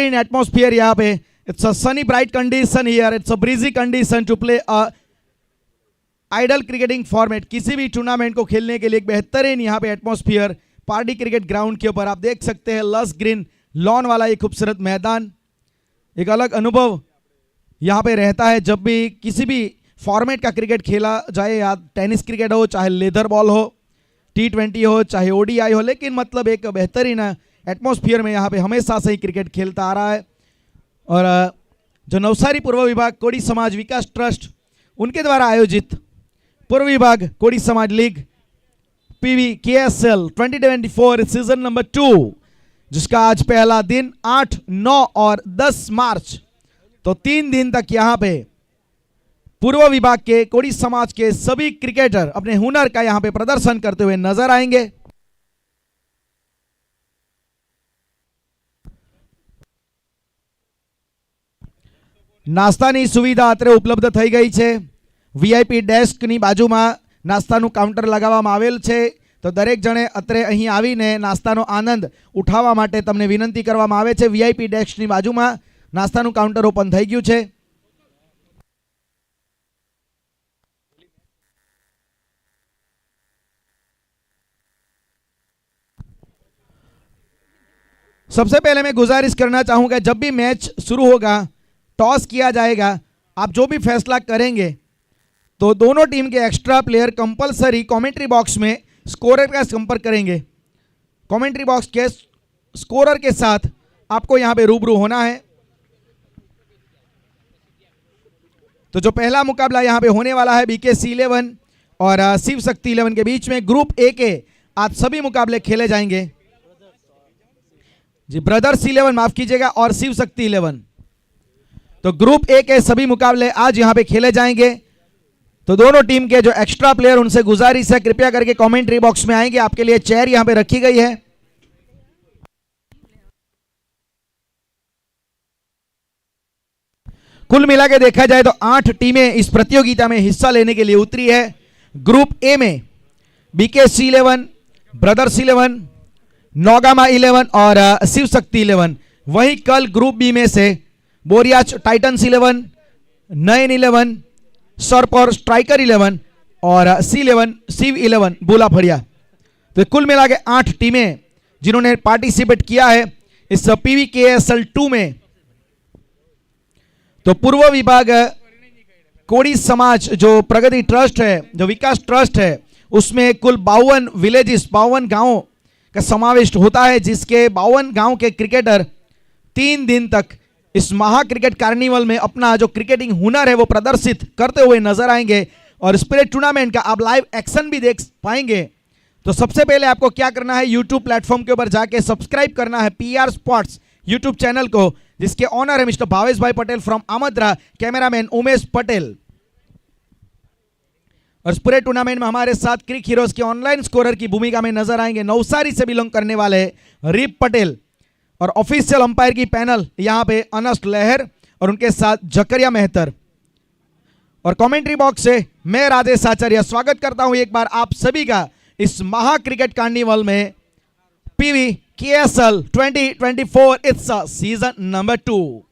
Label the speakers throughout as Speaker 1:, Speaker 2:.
Speaker 1: in atmosphere यहाँ पे. It's a sunny bright condition here. It's a breezy condition to play a ideal cricketing format. किसी भी tournament को खेलने के लिए एक बेहतरीन यहाँ पे एटमॉस्फेयर पार्टी क्रिकेट ग्राउंड के ऊपर आप देख सकते हैं. लस ग्रीन लॉन वाला ये खूबसूरत मैदान. एक अलग अनुभव यहाँ पे रहता है जब भी किसी भी फॉर्मेट का क्रिकेट खेला जाए, या टेनिस क्रिकेट हो, चाहे लेदर बॉल हो, T20 हो, चाहे ODI हो, लेकिन मतलब एक बेहतरीन एटमॉस्फेयर में यहाँ पे हमेशा से ही क्रिकेट खेलता आ रहा है. और जो नवसारी पूर्व विभाग कोड़ी समाज विकास ट्रस्ट उनके द्वारा आयोजित पूर्व विभाग कोड़ी समाज लीग PVKSL 2024 सीजन नंबर 2, जिसका आज पहला दिन 8, 9 और 10 मार्च, तो 3 दिन तक यहाँ पे पूर्व विभाग के कोड़ी समाज के सभी क्रिकेटर अपने हुनर का यहाँ पे प्रदर्शन करते हुए नजर आएंगे. नास्तानी सुविधा अत्रे उपलब्ध થઈ ગઈ છે. VIP ડેસ્કની બાજુમાં નાસ્તાનું કાઉન્ટર લગાવવામાં આવેલ છે, તો દરેક જણે અત્રે અહીં આવીને નાસ્તાનો આનંદ ઉઠાવવા માટે તમને વિનંતી કરવામાં આવે છે. VIP ડેસ્કની બાજુમાં નાસ્તાનું કાઉન્ટર ઓપન થઈ ગયું છે. सबसे पहले मैं गुजारिश करना चाहूंगा, जब भी मैच शुरू होगा, टॉस किया जाएगा, आप जो भी फैसला करेंगे तो दोनों टीम के extra player compulsory commentary box में स्कोरर का संपर्क करेंगे. कमेंट्री बॉक्स के स्कोरर के साथ आपको यहां पे रूबरू होना है. तो जो पहला मुकाबला यहां पे होने वाला है BKC 11 और शिव शक्ति 11 के बीच में, ग्रुप ए के आज सभी मुकाबले खेले जाएंगे. जी, ब्रदर्स 11 माफ कीजिएगा और शिव शक्ति 11. तो ग्रुप ए के सभी मुकाबले आज यहां पे खेले जाएंगे. तो दोनों टीम के जो एक्स्ट्रा प्लेयर, उनसे गुजारिश है कृपया करके कमेंट्री बॉक्स में आएंगे. आपके लिए चेयर यहां पे रखी गई है. कुल मिला के देखा जाए तो 8 टीमें इस प्रतियोगिता में हिस्सा लेने के लिए उतरी है. ग्रुप ए में BKC 11, ब्रदर्स 11, नौगामा 11 और शिव शक्ति 11. वहीं कल ग्रुप बी में से बोरियाच टाइटन्स 11, नयन 11, सर्प और स्ट्राइकर 11 और C11 शिव 11 बोला फड़िया. तो कुल मिला के 8 टीमें जिन्होंने पार्टिसिपेट किया है इस PVKSL 2 में. तो पूर्व विभाग कोड़ी समाज जो प्रगति ट्रस्ट है, जो विकास ट्रस्ट है, उसमें कुल 52 विलेजेस, 52 गांवों का समावेश होता है, जिसके 52 गांव के क्रिकेटर 3 दिन तक इस महा क्रिकेट कार्निवल में अपना जो क्रिकेटिंग हुनर है वो प्रदर्शित करते हुए नजर आएंगे. और इस पूरे टूर्नामेंट का आप लाइव एक्शन भी देख पाएंगे. तो सबसे पहले आपको क्या करना है, यूट्यूब प्लेटफॉर्म के ऊपर जाके सब्सक्राइब करना है PR स्पोर्ट्स यूट्यूब चैनल को, जिसके ऑनर है मिस्टर भावेश भाई पटेल फ्रॉम आमद्रा, कैमरामैन उमेश पटेल. और इस पूरे टूर्नामेंट में हमारे साथ क्रिक हीरोज के ऑनलाइन स्कोरर की भूमिका में नजर आएंगे नवसारी से बिलोंग करने वाले रीप पटेल. और ऑफिशियल अंपायर की पैनल यहां पे अनस्ट लहर और उनके साथ जकरिया मेहतर. और कमेंट्री बॉक्स से मैं राजेश आचार्य स्वागत करता हूं एक बार आप सभी का इस महा क्रिकेट कार्निवल में PVKSL 2024 it's season number 2.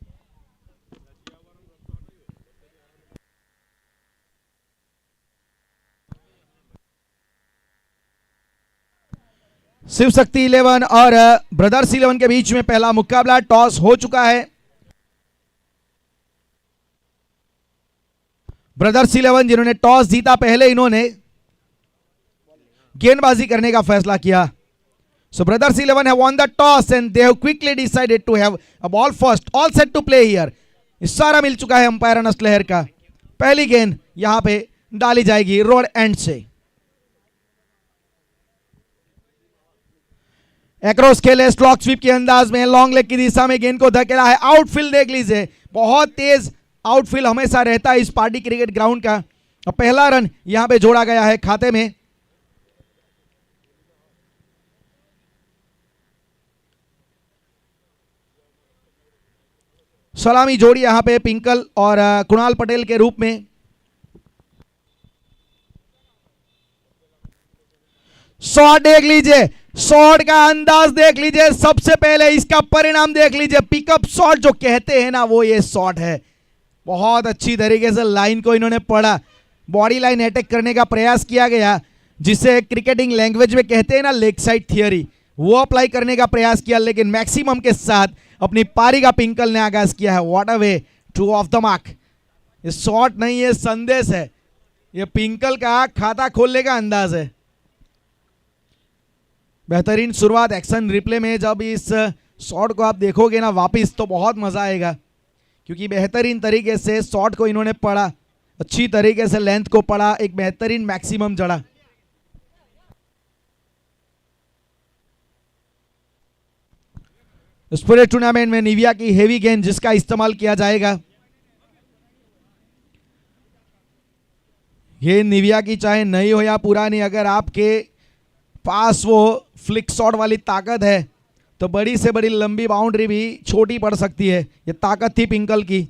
Speaker 1: Shiv Shakti 11 और ब्रदर्स 11 के बीच में पहला मुकाबला टॉस हो चुका है. ब्रदर्स 11 जिन्होंने टॉस जीता, पहले इन्होंने गेंदबाजी करने का फैसला किया. सो brothers 11 have won the toss and they have quickly decided to have a ball first. All set to play here. इशारा मिल चुका है अंपायर अनस लहर का. पहली गेंद यहां पे डाली जाएगी रोड एंड से. एक्रॉस खेले स्लॉक स्वीप के अंदाज में, लॉन्ग लेग की दिशा में गेंद को धकेला है. आउटफील्ड देख लीजिए, बहुत तेज आउटफील्ड हमेशा रहता है इस पार्टी क्रिकेट ग्राउंड का. और पहला रन यहां पे जोड़ा गया है खाते में. सलामी जोड़ी यहां पे पिंकल और कुणाल पटेल के रूप में. शॉट देख लीजिए, शॉट का अंदाज देख लीजिए, सबसे पहले इसका परिणाम देख लीजिए। पिकअप शॉट जो कहते हैं ना, वो ये शॉट है। बहुत अच्छी तरीके से लाइन को इन्होंने पढ़ा, बॉडी लाइन अटैक करने का प्रयास किया गया, जिसे क्रिकेटिंग लैंग्वेज में कहते हैं ना लेग साइड थियरी, वो अप्लाई करने का प्रयास किया, लेकिन मैक्सिमम के साथ अपनी पारी का पिंकल ने आगाज किया है। What a way two of the mark. ये शॉट नहीं, ये संदेश है, ये पिंकल का खाता खोलने का अंदाज है। बेहतरीन शुरुआत। एक्शन रिप्ले में जब इस शॉट को आप देखोगे ना वापिस, तो बहुत मजा आएगा, क्योंकि बेहतरीन तरीके से शॉट को इन्होंने पढ़ा, अच्छी तरीके से लेंथ को पढ़ा, एक बेहतरीन मैक्सिमम जड़ा। इस पूरे टूर्नामेंट में निविया की हेवी गेंद जिसका इस्तेमाल किया जाएगा, ये निविया की चाहे नई हो या पुरानी, अगर आपके पास वो फ्लिक शॉट वाली ताकत है तो बड़ी से बड़ी लंबी बाउंड्री भी छोटी पड़ सकती है। ये ताकत थी पिंकल की।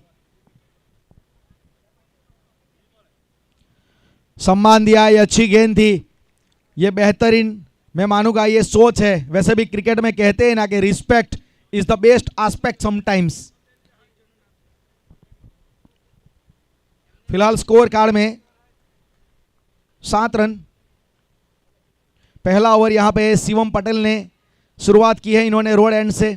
Speaker 1: सम्मान दिया, ये अच्छी गेंद थी, ये बेहतरीन, मैं मानूंगा ये सोच है। वैसे भी क्रिकेट में कहते हैं ना कि respect is the best aspect sometimes. फिलहाल स्कोर कार्ड में 7 रन। पहला ओवर यहां पे शिवम पटेल ने शुरुआत की है, इन्होंने रोड एंड से।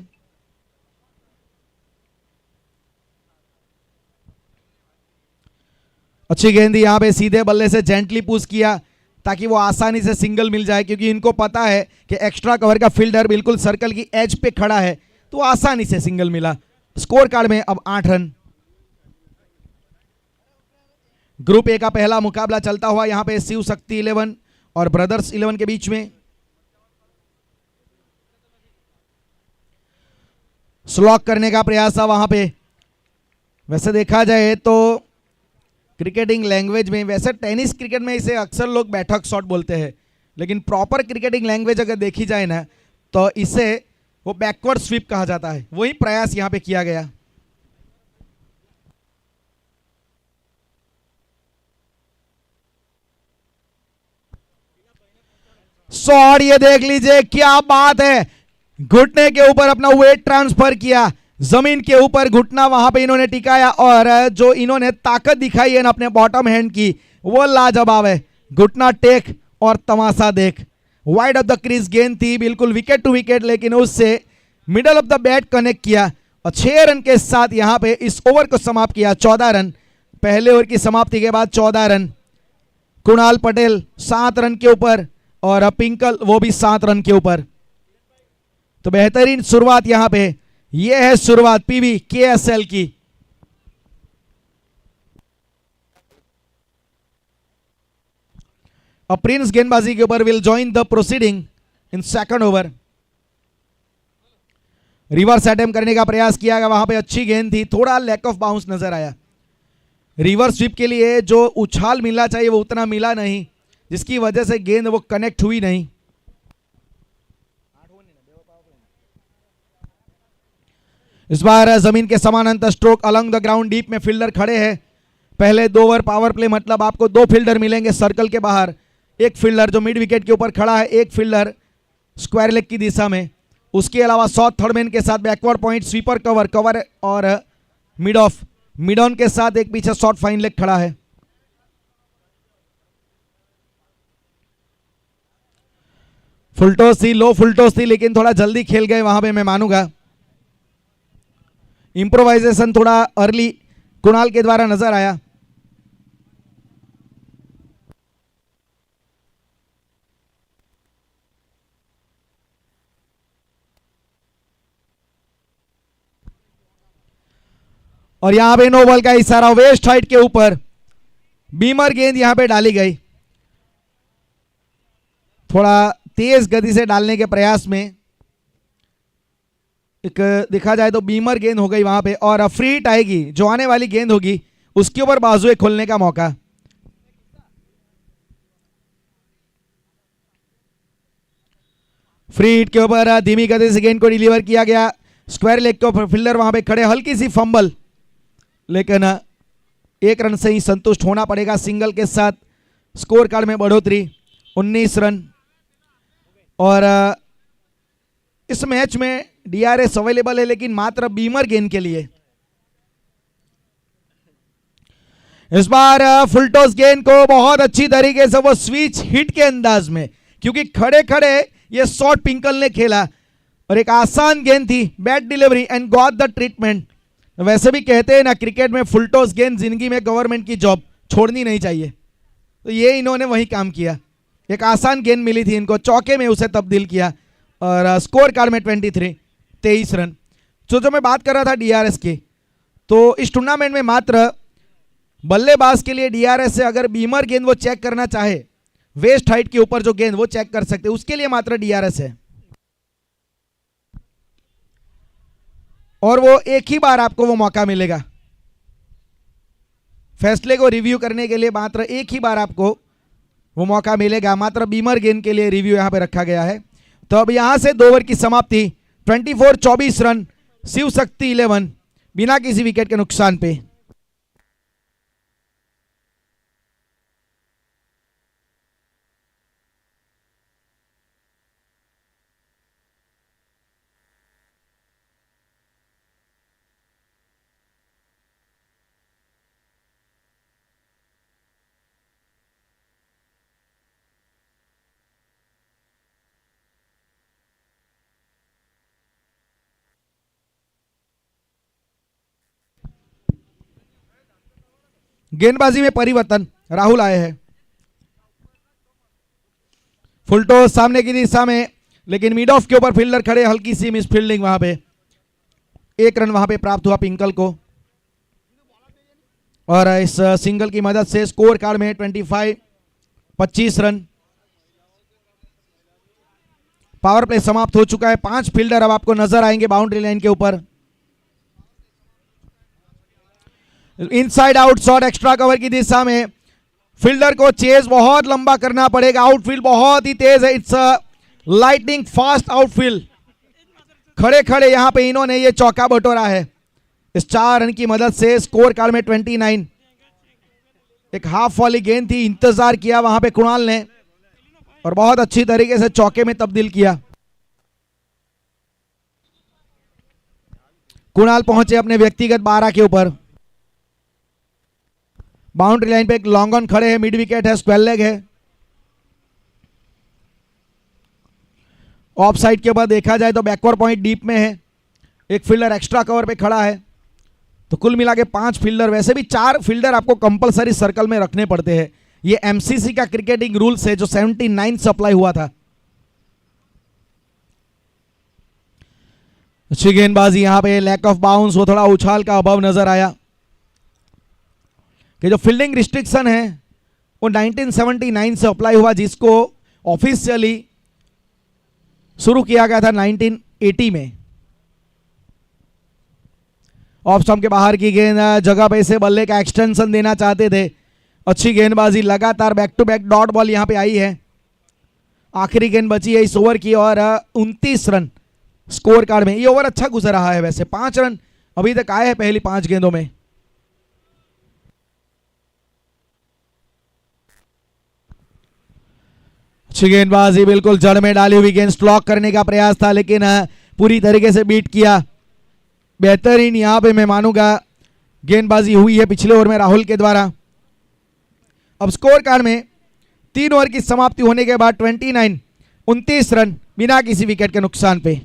Speaker 1: अच्छी गेंद यहां पे सीधे बल्ले से जेंटली पुश किया ताकि वो आसानी से सिंगल मिल जाए, क्योंकि इनको पता है कि एक्स्ट्रा कवर का फील्डर बिल्कुल सर्कल की एज पे खड़ा है, तो आसानी से सिंगल मिला। स्कोर कार्ड में अब 8 रन। ग्रुप ए का पहला मुकाबला चलता हुआ यहां पे शिव शक्ति 11 और ब्रदर्स 11 के बीच में। स्लॉक करने का प्रयास था वहां पे। वैसे देखा जाए तो क्रिकेटिंग लैंग्वेज में, वैसे टेनिस क्रिकेट में इसे अक्सर लोग बैठक शॉट बोलते हैं, लेकिन प्रॉपर क्रिकेटिंग लैंग्वेज अगर देखी जाए ना तो इसे वो बैकवर्ड स्वीप कहा जाता है। वही प्रयास यहां पे किया गया। शॉट ये देख लीजिए, क्या बात है, घुटने के ऊपर अपना वेट ट्रांसफर किया, जमीन के ऊपर घुटना वहां पे इन्होंने टिकाया, और जो इन्होंने ताकत दिखाई है ना अपने बॉटम हैंड की, वो लाजवाब है। घुटना टेक और तमाशा देख। वाइड ऑफ द क्रीज गेंद थी, बिल्कुल विकेट टू विकेट, लेकिन उससे middle of the bat connect किया और 6 रन के साथ यहां पे इस ओवर को समाप्त किया। 14 रन, पहले ओवर की समाप्ति के बाद 14 रन। कुणाल पटेल 7 रन के ऊपर और पिंकल वो भी 7 रन के ऊपर। तो बेहतरीन शुरुआत यहां पे, यह है शुरुआत पीवी केएसएल की। प्रिंस गेंदबाजी के ऊपर will join the proceeding in second over. Reverse attempt करने का प्रयास किया गया, वहां पे अच्छी गेंद थी, थोड़ा लैक ऑफ बाउंस नजर आया। रिवर्स स्वीप के लिए जो उछाल मिलना चाहिए वो उतना मिला नहीं, जिसकी वजह से गेंद वो कनेक्ट हुई नहीं। इस बार जमीन के समानांतर stroke along the ground deep में फील्डर खड़े हैं। पहले 2 ओवर पावर प्ले, मतलब आपको 2 फील्डर मिलेंगे सर्कल के बाहर, एक फील्डर जो मिड विकेट के ऊपर खड़ा है, एक फील्डर स्क्वायर लेग की दिशा में। उसके अलावा शॉर्ट थर्ड मैन के साथ बैकवर्ड पॉइंट, स्वीपर कवर और मिड ऑफ, मिड ऑन के साथ एक पीछे शॉर्ट फाइन लेग खड़ा है। फुलटॉस थी, लो फुलटॉस थी, लेकिन थोड़ा जल्दी खेल गए वहां पे, मैं मानूंगा। इंप्रोवाइजेशन थोड़ा अर्ली कुणाल के द्वारा नजर आया। और यहां पे नो बॉल का इशारा, वेस्ट हाइट के ऊपर बीमर गेंद यहां पे डाली गई, थोड़ा तेज गति से डालने के प्रयास में। एक देखा जाए तो बीमर गेंद हो गई वहां पे, और फ्री हिट आएगी, जो आने वाली गेंद होगी उसके ऊपर बाजुए खोलने का मौका। फ्री हिट के ऊपर धीमी गति से गेंद को डिलीवर किया गया, स्क्वायर लेग के ऊपर फील्डर वहां पे खड़े, हल्की सी फंबल, लेकिन 1 रन से ही संतुष्ट होना पड़ेगा सिंगल के साथ। स्कोर कार्ड में बढ़ोतरी 19 रन। और इस मैच में डीआरएस अवेलेबल है लेकिन मात्र बीमर गेंद के लिए। इस बार फुल टॉस गेंद को बहुत अच्छी तरीके से वो स्विच हिट के अंदाज में, क्योंकि खड़े खड़े ये शॉट पिंकल ने खेला और एक आसान गेंद थी, bat delivery and got the treatment. वैसे भी कहते हैं ना क्रिकेट में फुल टॉस गेंद जिंदगी में गवर्नमेंट की जॉब छोड़नी नहीं चाहिए, तो ये इन्होंने वही काम किया। एक आसान गेंद मिली थी इनको, चौके में उसे तब्दील किया और स्कोर कार्ड में 23 रन। जो मैं बात कर रहा था डीआरएस की, तो इस टूर्नामेंट में मात्र बल्लेबाज के लिए डीआरएस से अगर बीमर गेंद वो चेक करना चाहे, वेस्ट हाइट के ऊपर जो गेंद वो चेक कर सकते, उसके लिए मात्र डीआरएस है। और वो एक ही बार आपको वो मौका मिलेगा, फैसले को रिव्यू करने के लिए मात्र एक ही बार आपको वो मौका मिलेगा। मात्र बीमर गेंद के लिए रिव्यू यहां पे रखा गया है। तो अब यहां से 2 ओवर की समाप्ति, 24 रन, शिव शक्ति 11 बिना किसी विकेट के नुकसान पे। गेंदबाजी में परिवर्तन, राहुल आए हैं। फुल टॉस सामने की दिशा में, लेकिन मिड ऑफ के ऊपर फील्डर खड़े, हल्की सी मिस फील्डिंग, वहां पे 1 रन वहां पे प्राप्त हुआ पिंकल को। और इस सिंगल की मदद से स्कोर कार्ड में 25 रन। पावर प्ले समाप्त हो चुका है। 5 फील्डर अब आपको नजर आएंगे बाउंड्री लाइन के ऊपर। Inside out shot extra cover की दिशा में, फील्डर को चेज बहुत लंबा करना पड़ेगा। आउटफील्ड बहुत ही तेज है, इट्स लाइटनिंग फास्ट आउटफील्ड। खड़े खड़े यहां पे इन्होंने ये चौका बटोरा है इस 4 रन की मदद से। स्कोर कार्ड में 29। एक हाफ वाली गेंद थी, इंतजार किया वहां पे कुणाल ने और बहुत अच्छी तरीके से चौके में तब्दील किया। कुणाल पहुंचे अपने व्यक्तिगत 12 के ऊपर। बाउंड्री लाइन पे एक लॉन्ग ऑन खड़े हैं, मिड विकेट है, स्क्वेयर लेग है। ऑफ साइड के ऊपर देखा जाए तो बैकवर्ड पॉइंट डीप में है। एक फील्डर एक्स्ट्रा कवर पे खड़ा है। तो कुल मिला के 5 फील्डर, वैसे भी 4 फील्डर आपको कंपलसरी सर्कल में रखने पड़ते हैं। ये एमसीसी का क्रिकेटिंग रूल्स है जो 79 से अप्लाई हुआ था। अच्छी गेंदबाजी, यहां पे लैक ऑफ बाउंस, वो थोड़ा उछाल का अभाव नजर आया। कि जो फील्डिंग रिस्ट्रिक्शन है वो 1979 से अप्लाई हुआ, जिसको ऑफिशियली शुरू किया गया था 1980 में। ऑफ स्टंप के बाहर की गेंद, जगह पे से बल्ले का एक्सटेंशन देना चाहते थे। अच्छी गेंदबाजी, लगातार back to back dot ball यहां पे आई है। आखिरी गेंद बची है इस ओवर की और 29 रन स्कोर कार्ड में। ये ओवर अच्छा गुजर रहा है, वैसे 5 रन अभी तक आए हैं पहली 5 गेंदों में। अच्छी गेंदबाजी, बिल्कुल जड़ में डाली हुई गेंद, स्लॉक करने का प्रयास था लेकिन पूरी तरीके से बीट किया। बेहतरीन यहां पे मैं मानूंगा गेंदबाजी हुई है पिछले ओवर में राहुल के द्वारा। अब स्कोर कार्ड में 3 ओवर की समाप्ति होने के बाद 29 रन बिना किसी विकेट के नुकसान पे।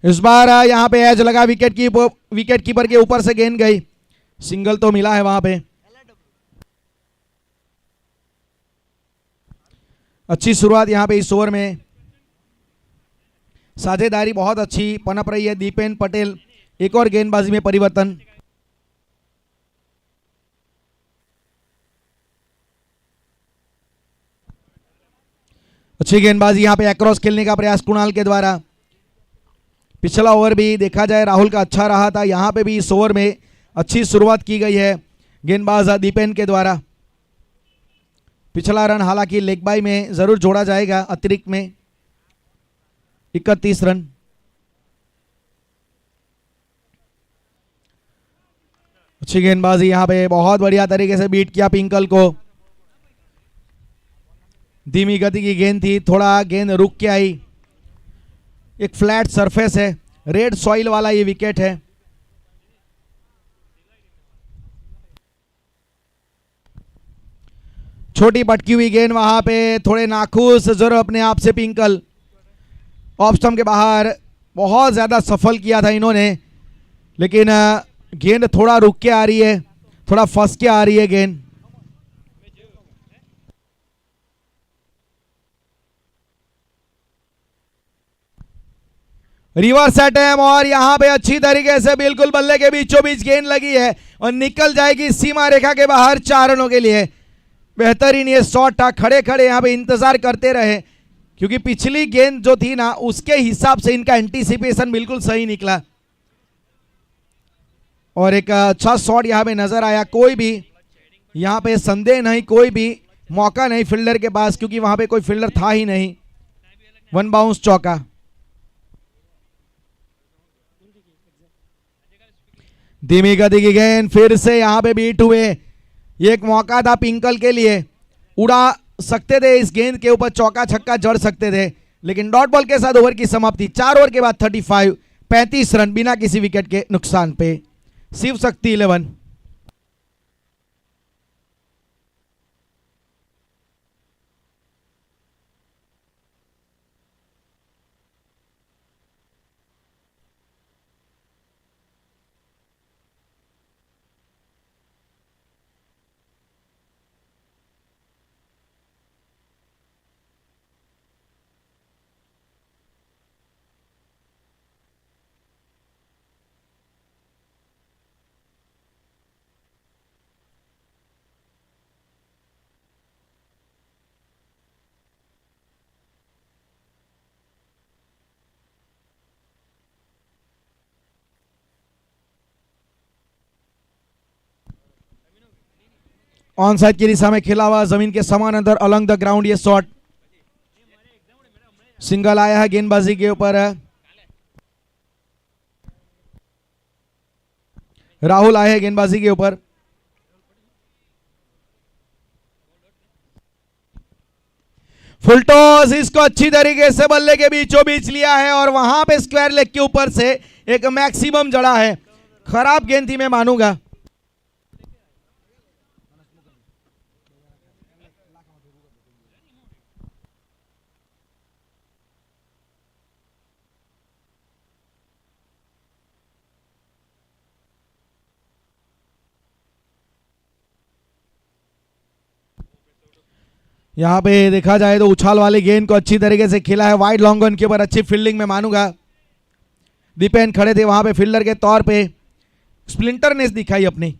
Speaker 1: इस बार यहां पे एज लगा, विकेट कीपर के ऊपर से गेंद गई, सिंगल तो मिला है वहां पे। अच्छी शुरुआत यहाँ पे इस ओवर में, साझेदारी बहुत अच्छी पनप रही है। दीपेन पटेल एक और गेंदबाजी में परिवर्तन। अच्छी गेंदबाजी यहाँ पे अक्रॉस खेलने का प्रयास कुणाल के द्वारा। पिछला ओवर भी देखा जाए राहुल का अच्छा रहा था, यहाँ पे भी इस ओवर में अच्छी शुरुआत की गई है गेंदबाज दीपेन के द्वारा। पिछला रन हालांकि लेग बाई में जरूर जोड़ा जाएगा अतिरिक्त में। 31 रन। अच्छी गेंदबाजी यहाँ पे, बहुत बढ़िया तरीके से बीट किया पिंकल को। धीमी गति की गेंद थी, थोड़ा गेंद रुक के आई। एक फ्लैट सरफेस है, रेड सॉइल वाला ये विकेट है। छोटी पटकी हुई गेंद वहां पे, थोड़े नाखुश जरूर अपने आप से पिंकल। ऑफ स्टंप के बाहर बहुत ज्यादा सफल किया था इन्होंने, लेकिन गेंद थोड़ा रुक के आ रही है, थोड़ा फंस के आ रही है गेंद। रिवर्स अटैम्प और यहां पे अच्छी तरीके से बिल्कुल बल्ले के बीचों बीच गेंद लगी है और निकल जाएगी सीमा रेखा के बाहर 4 रनों के लिए। बेहतरीन ये शॉट था, खड़े खड़े यहां पे इंतजार करते रहे क्योंकि पिछली गेंद जो थी ना उसके हिसाब से इनका एंटीसिपेशन बिल्कुल सही निकला और एक अच्छा शॉट यहां पे नजर आया। कोई भी यहां पे संदेह नहीं, कोई भी मौका नहीं फील्डर के पास क्योंकि वहां पे कोई फील्डर था ही नहीं। 1 बाउंस चौका। धीमी गति की गेंद फिर से यहां पे बीट हुए। ये एक मौका था पिंकल के लिए, उड़ा सकते थे इस गेंद के ऊपर, चौका छक्का जड़ सकते थे, लेकिन डॉट बॉल के साथ ओवर की समाप्ति। 4 ओवर के बाद 35 रन बिना किसी विकेट के नुकसान पे। शिव शक्ति 11। ऑन साइड की दिशा में खेला हुआ जमीन के समानांतर अलॉन्ग द ग्राउंड ये शॉट। सिंगल आया है गेंदबाजी के ऊपर। राहुल आए हैं गेंदबाजी के ऊपर। फुल टॉस, इसको अच्छी तरीके से बल्ले के बीचों बीच लिया है और वहां पे स्क्वायर लेग के ऊपर से एक मैक्सिमम जड़ा है। खराब गेंद थी मैं मानूंगा। यहां पे देखा जाए तो उछाल वाली गेंद को अच्छी तरीके से खेला है वाइड लॉन्ग ऑन के ऊपर, अच्छी फील्डिंग में मानूंगा। दीपेन खड़े थे वहां पे फील्डर के तौर पे, स्प्लिंटरनेस दिखाई अपनी।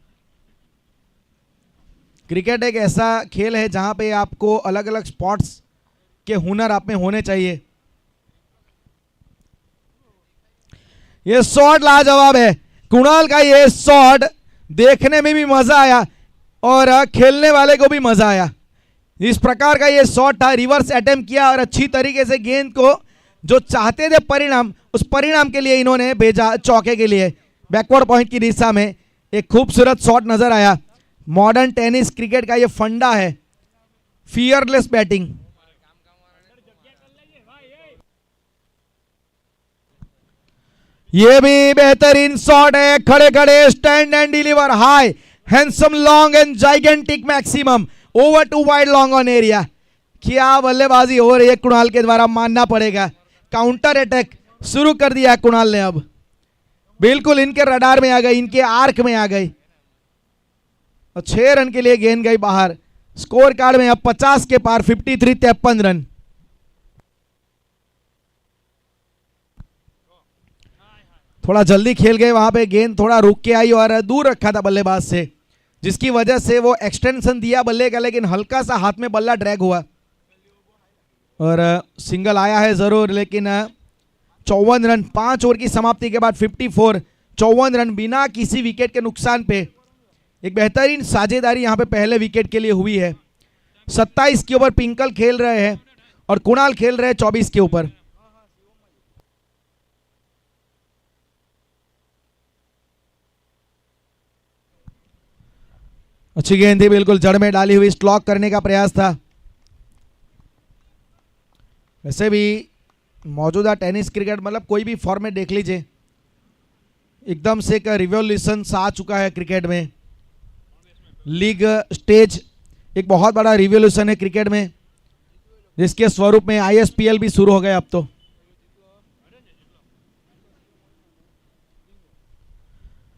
Speaker 1: क्रिकेट एक ऐसा खेल है जहां पे आपको अलग अलग स्पॉट्स के हुनर आप में होने चाहिए। ये शॉट लाजवाब है कुणाल का, ये शॉट देखने में भी मजा आया और खेलने वाले को भी मजा आया। इस प्रकार का ये शॉट था, रिवर्स अटेम्प्ट किया और अच्छी तरीके से गेंद को जो चाहते थे परिणाम, उस परिणाम के लिए इन्होंने भेजा चौके के लिए बैकवर्ड पॉइंट की दिशा में। एक खूबसूरत शॉट नजर आया। मॉडर्न टेनिस क्रिकेट का ये फंडा है, फियरलेस बैटिंग। ये भी बेहतरीन शॉट है, खड़े खड़े stand and deliver high handsome long and gigantic maximum over to wide long on area. क्या बल्लेबाजी हो रही है कुणाल के द्वारा, मानना पड़ेगा। काउंटर अटैक शुरू कर दिया कुणाल ने, अब बिल्कुल इनके रडार में आ गई, इनके आर्क में आ गई और 6 रन के लिए गेंद गई बाहर। स्कोर कार्ड में अब 50 के पार, 53-53 रन। थोड़ा जल्दी खेल गए वहां पे, गेंद थोड़ा रुक के आई और दूर रखा था बल्लेबाज से, जिसकी वजह से वो एक्सटेंशन दिया बल्ले का, लेकिन हल्का सा हाथ में बल्ला ड्रैग हुआ और सिंगल आया है जरूर, लेकिन 54 रन 5 ओवर की समाप्ति के बाद 54, 54 रन बिना किसी विकेट के नुकसान पे। एक बेहतरीन साझेदारी यहां पे पहले विकेट के लिए हुई है। 27 के ऊपर पिंकल खेल रहे हैं और कुणाल खेल रहे हैं 24 के ऊपर। अच्छी गेंद थी, बिल्कुल जड़ में डाली हुई, स्लॉक करने का प्रयास था। वैसे भी मौजूदा टेनिस क्रिकेट मतलब कोई भी फॉर्मेट देख लीजिए, एकदम से एक रिवॉल्यूशन आ चुका है क्रिकेट में। लीग स्टेज एक बहुत बड़ा रिवॉल्यूशन है क्रिकेट में, जिसके स्वरूप में आईएसपीएल भी शुरू हो गए अब तो।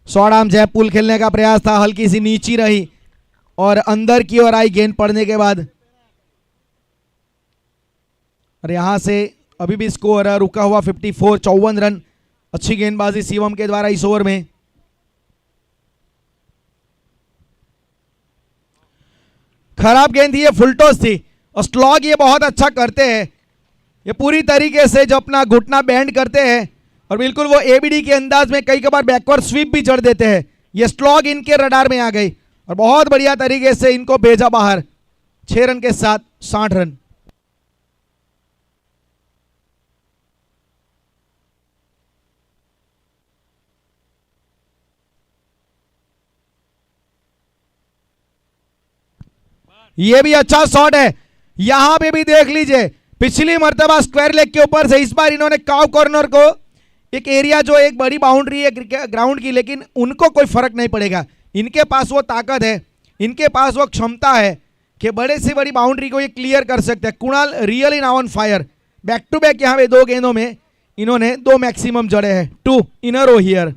Speaker 1: शॉर्ट आर्म जैब पुल खेलने का प्रयास था, हल्की सी नीची रही और अंदर की ओर आई गेंद पड़ने के बाद, और यहां से अभी भी स्कोर रुका हुआ 54, 54 रन। अच्छी गेंदबाजी शिवम के द्वारा इस ओवर में। खराब गेंद थी, ये फुल टॉस थी और स्लॉग ये बहुत अच्छा करते हैं। ये पूरी तरीके से जो अपना घुटना बैंड करते हैं और बिल्कुल वो एबीडी के अंदाज में कई बार बैकवर्ड स्वीप भी चढ़ देते हैं। ये स्लॉग इनके रडार में आ गई और बहुत बढ़िया तरीके से इनको भेजा बाहर 6 रन के साथ 60 रन। ये भी अच्छा शॉट है, यहां पे भी देख लीजिए, पिछली मर्तबा स्क्वायर लेग के ऊपर से, इस बार इन्होंने काव कॉर्नर को, एक एरिया जो एक बड़ी बाउंड्री है ग्राउंड की, लेकिन उनको कोई फर्क नहीं पड़ेगा। इनके पास वो ताकत है, इनके पास वो क्षमता है कि बड़े से बड़ी बाउंड्री को ये क्लियर कर सकते हैं। Kunal really now on fire, back to back यहाँ पे 2 गेंदों में इन्होंने 2 मैक्सिमम जड़े हैं, 2 इन अ रो हियर।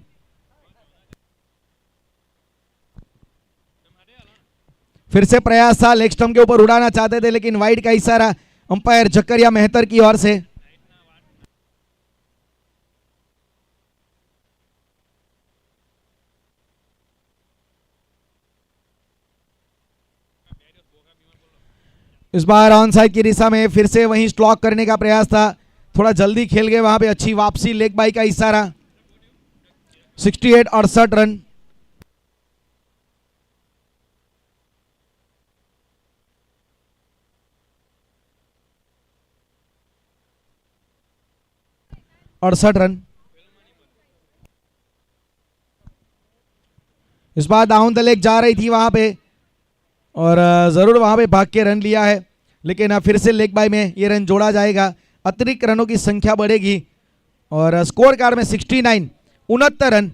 Speaker 1: फिर से प्रयास था, लेग स्टंप के ऊपर उड़ाना चाहते थे, लेकिन वाइड का इशारा अंपायर जकरिया मेहतर की ओर से। इस बार ऑन साइड की दिशा में फिर से वहीं स्लॉक करने का प्रयास था, थोड़ा जल्दी खेल गए वहां पे, अच्छी वापसी, लेग बाई का इशारा। 68, 68 रन। इस बार डाउन द लेग जा रही थी वहां पे और जरूर वहां पे भाग के रन लिया है, लेकिन फिर से लेग बाय में ये रन जोड़ा जाएगा, अतिरिक्त रनों की संख्या बढ़ेगी और स्कोर कार्ड में 69, 69 रन।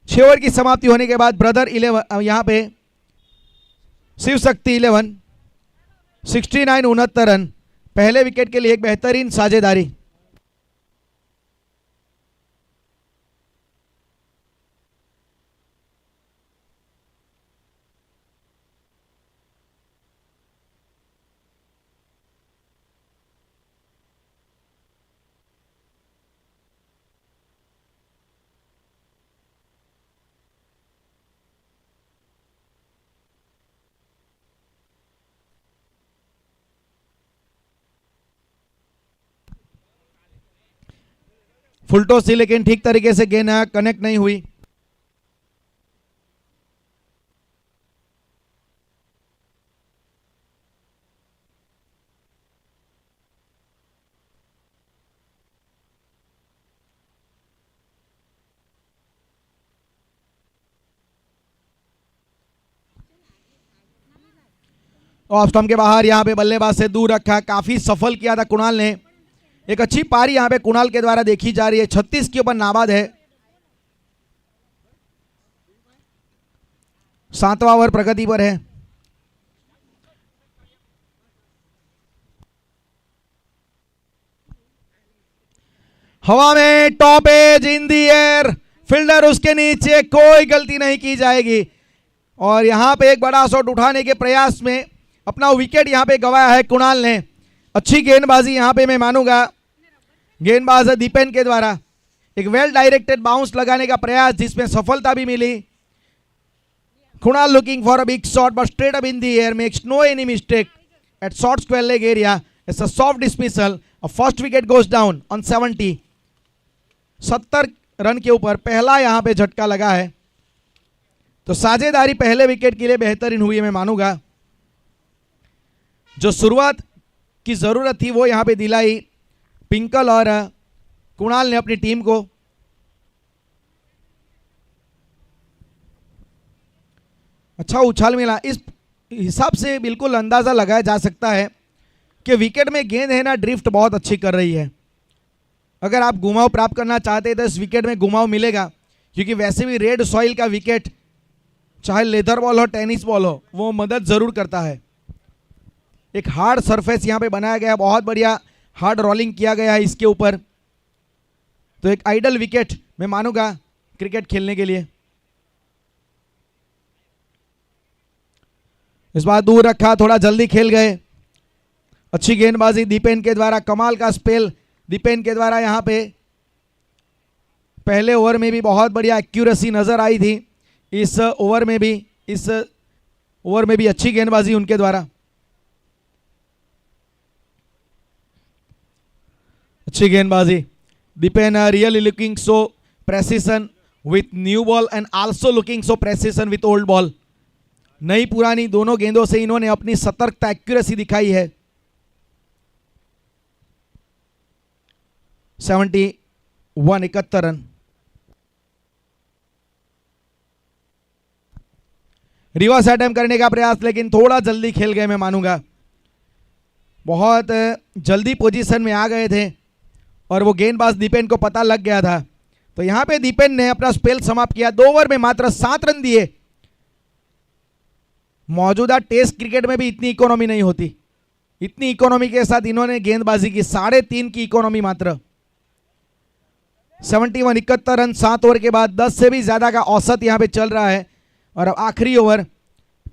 Speaker 1: 6 ओवर की समाप्ति होने के बाद ब्रदर 11 यहां पे शिव शक्ति 11, 69, 69 रन। पहले विकेट के लिए एक बेहतरीन साझेदारी। फुल टॉस थी, लेकिन ठीक तरीके से गेंद कनेक्ट नहीं हुई। ऑफ स्टंप के बाहर यहां पे बल्लेबाज से दूर रखा, काफी सफल किया था कुणाल ने। एक अच्छी पारी यहां पे कुणाल के द्वारा देखी जा रही है, 36 के ऊपर नाबाद है। 7वां ओवर प्रगति पर है। हवा में top edge in the air, fielder उसके नीचे, कोई गलती नहीं की जाएगी। और यहां पे एक बड़ा शॉट उठाने के प्रयास में अपना विकेट यहां पे गंवाया है कुणाल ने। अच्छी गेंदबाजी यहां पे मैं मानूंगा गेंदबाज दीपेन के द्वारा, एक वेल डायरेक्टेड बाउंस लगाने का प्रयास जिसमें सफलता भी मिली। Kunal looking for a big shot but straight up in the air, makes no any mistake at short square leg area. It's a soft dismissal. A first wicket goes down on 70. 70 run के ऊपर पहला यहां पे झटका लगा है, तो साझेदारी पहले विकेट के लिए बेहतरीन हुई है मैं मानूंगा। जो शुरुआत की जरूरत थी वो यहां पे दिलाई पिंकल और कुणाल ने अपनी टीम को। अच्छा उछाल मिला, इस हिसाब से बिल्कुल अंदाजा लगाया जा सकता है कि विकेट में गेंद है ना ड्रिफ्ट बहुत अच्छी कर रही है। अगर आप घुमाव प्राप्त करना चाहते हैं तो इस विकेट में घुमाव मिलेगा, क्योंकि वैसे भी रेड सॉइल का विकेट चाहे लेदर बॉल हो टेनिस बॉल हो वो मदद जरूर करता है। एक हार्ड सरफेस यहां पे बनाया गया, बहुत बढ़िया हार्ड रोलिंग किया गया है इसके ऊपर, तो एक आइडल विकेट मैं मानूंगा क्रिकेट खेलने के लिए। इस बार दूर रखा, थोड़ा जल्दी खेल गए। अच्छी गेंदबाजी दीपेन के द्वारा, कमाल का स्पेल दीपेन के द्वारा। यहां पे पहले ओवर में भी बहुत बढ़िया एक्यूरेसी नजर आई थी, इस ओवर में भी अच्छी गेंदबाजी उनके द्वारा। अच्छी गेंदबाजी Dipen, really looking so precision with new ball and also looking so precision with old ball. नई पुरानी दोनों गेंदों से इन्होंने अपनी सतर्कता एक्यूरेसी दिखाई है। 71 रन। रिवर्स अटेम्प्ट करने का प्रयास, लेकिन थोड़ा जल्दी खेल गए मैं मानूंगा, बहुत जल्दी पोजीशन में आ गए थे और वो गेंदबाज दीपेन को पता लग गया था। तो यहां पे दीपेन ने अपना स्पेल समाप्त किया, 2 ओवर में मात्र 7 रन दिए। मौजूदा टेस्ट क्रिकेट में भी इतनी इकोनॉमी नहीं होती, इतनी इकोनॉमी के साथ इन्होंने गेंदबाजी की, 3.5 की इकोनॉमी मात्र। 71 रन 7 ओवर के बाद, 10 से भी ज्यादा का औसत यहां पे चल रहा है। और अब आखिरी ओवर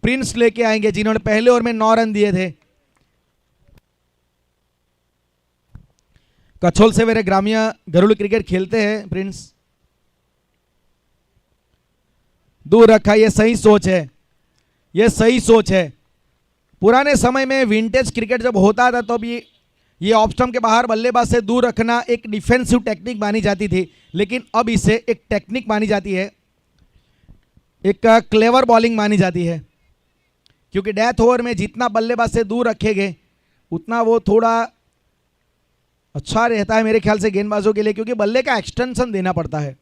Speaker 1: प्रिंस लेके आएंगे जिन्होंने पहले ओवर में 9 रन दिए थे। कछोल से मेरे ग्रामीण घरेलू क्रिकेट खेलते हैं प्रिंस। दूर रखा, ये सही सोच है, ये सही सोच है। पुराने समय में विंटेज क्रिकेट जब होता था तो भी ये ऑफ स्टंप के बाहर बल्लेबाज से दूर रखना एक डिफेंसिव टेक्निक मानी जाती थी, लेकिन अब इसे एक टेक्निक मानी जाती है, एक क्लेवर बॉलिंग मानी जाती है। क्योंकि डेथ ओवर में जितना बल्लेबाज से दूर रखेंगे उतना वो थोड़ा अच्छा रहता है मेरे ख्याल से गेंदबाजों के लिए, क्योंकि बल्ले का एक्सटेंशन देना पड़ता है।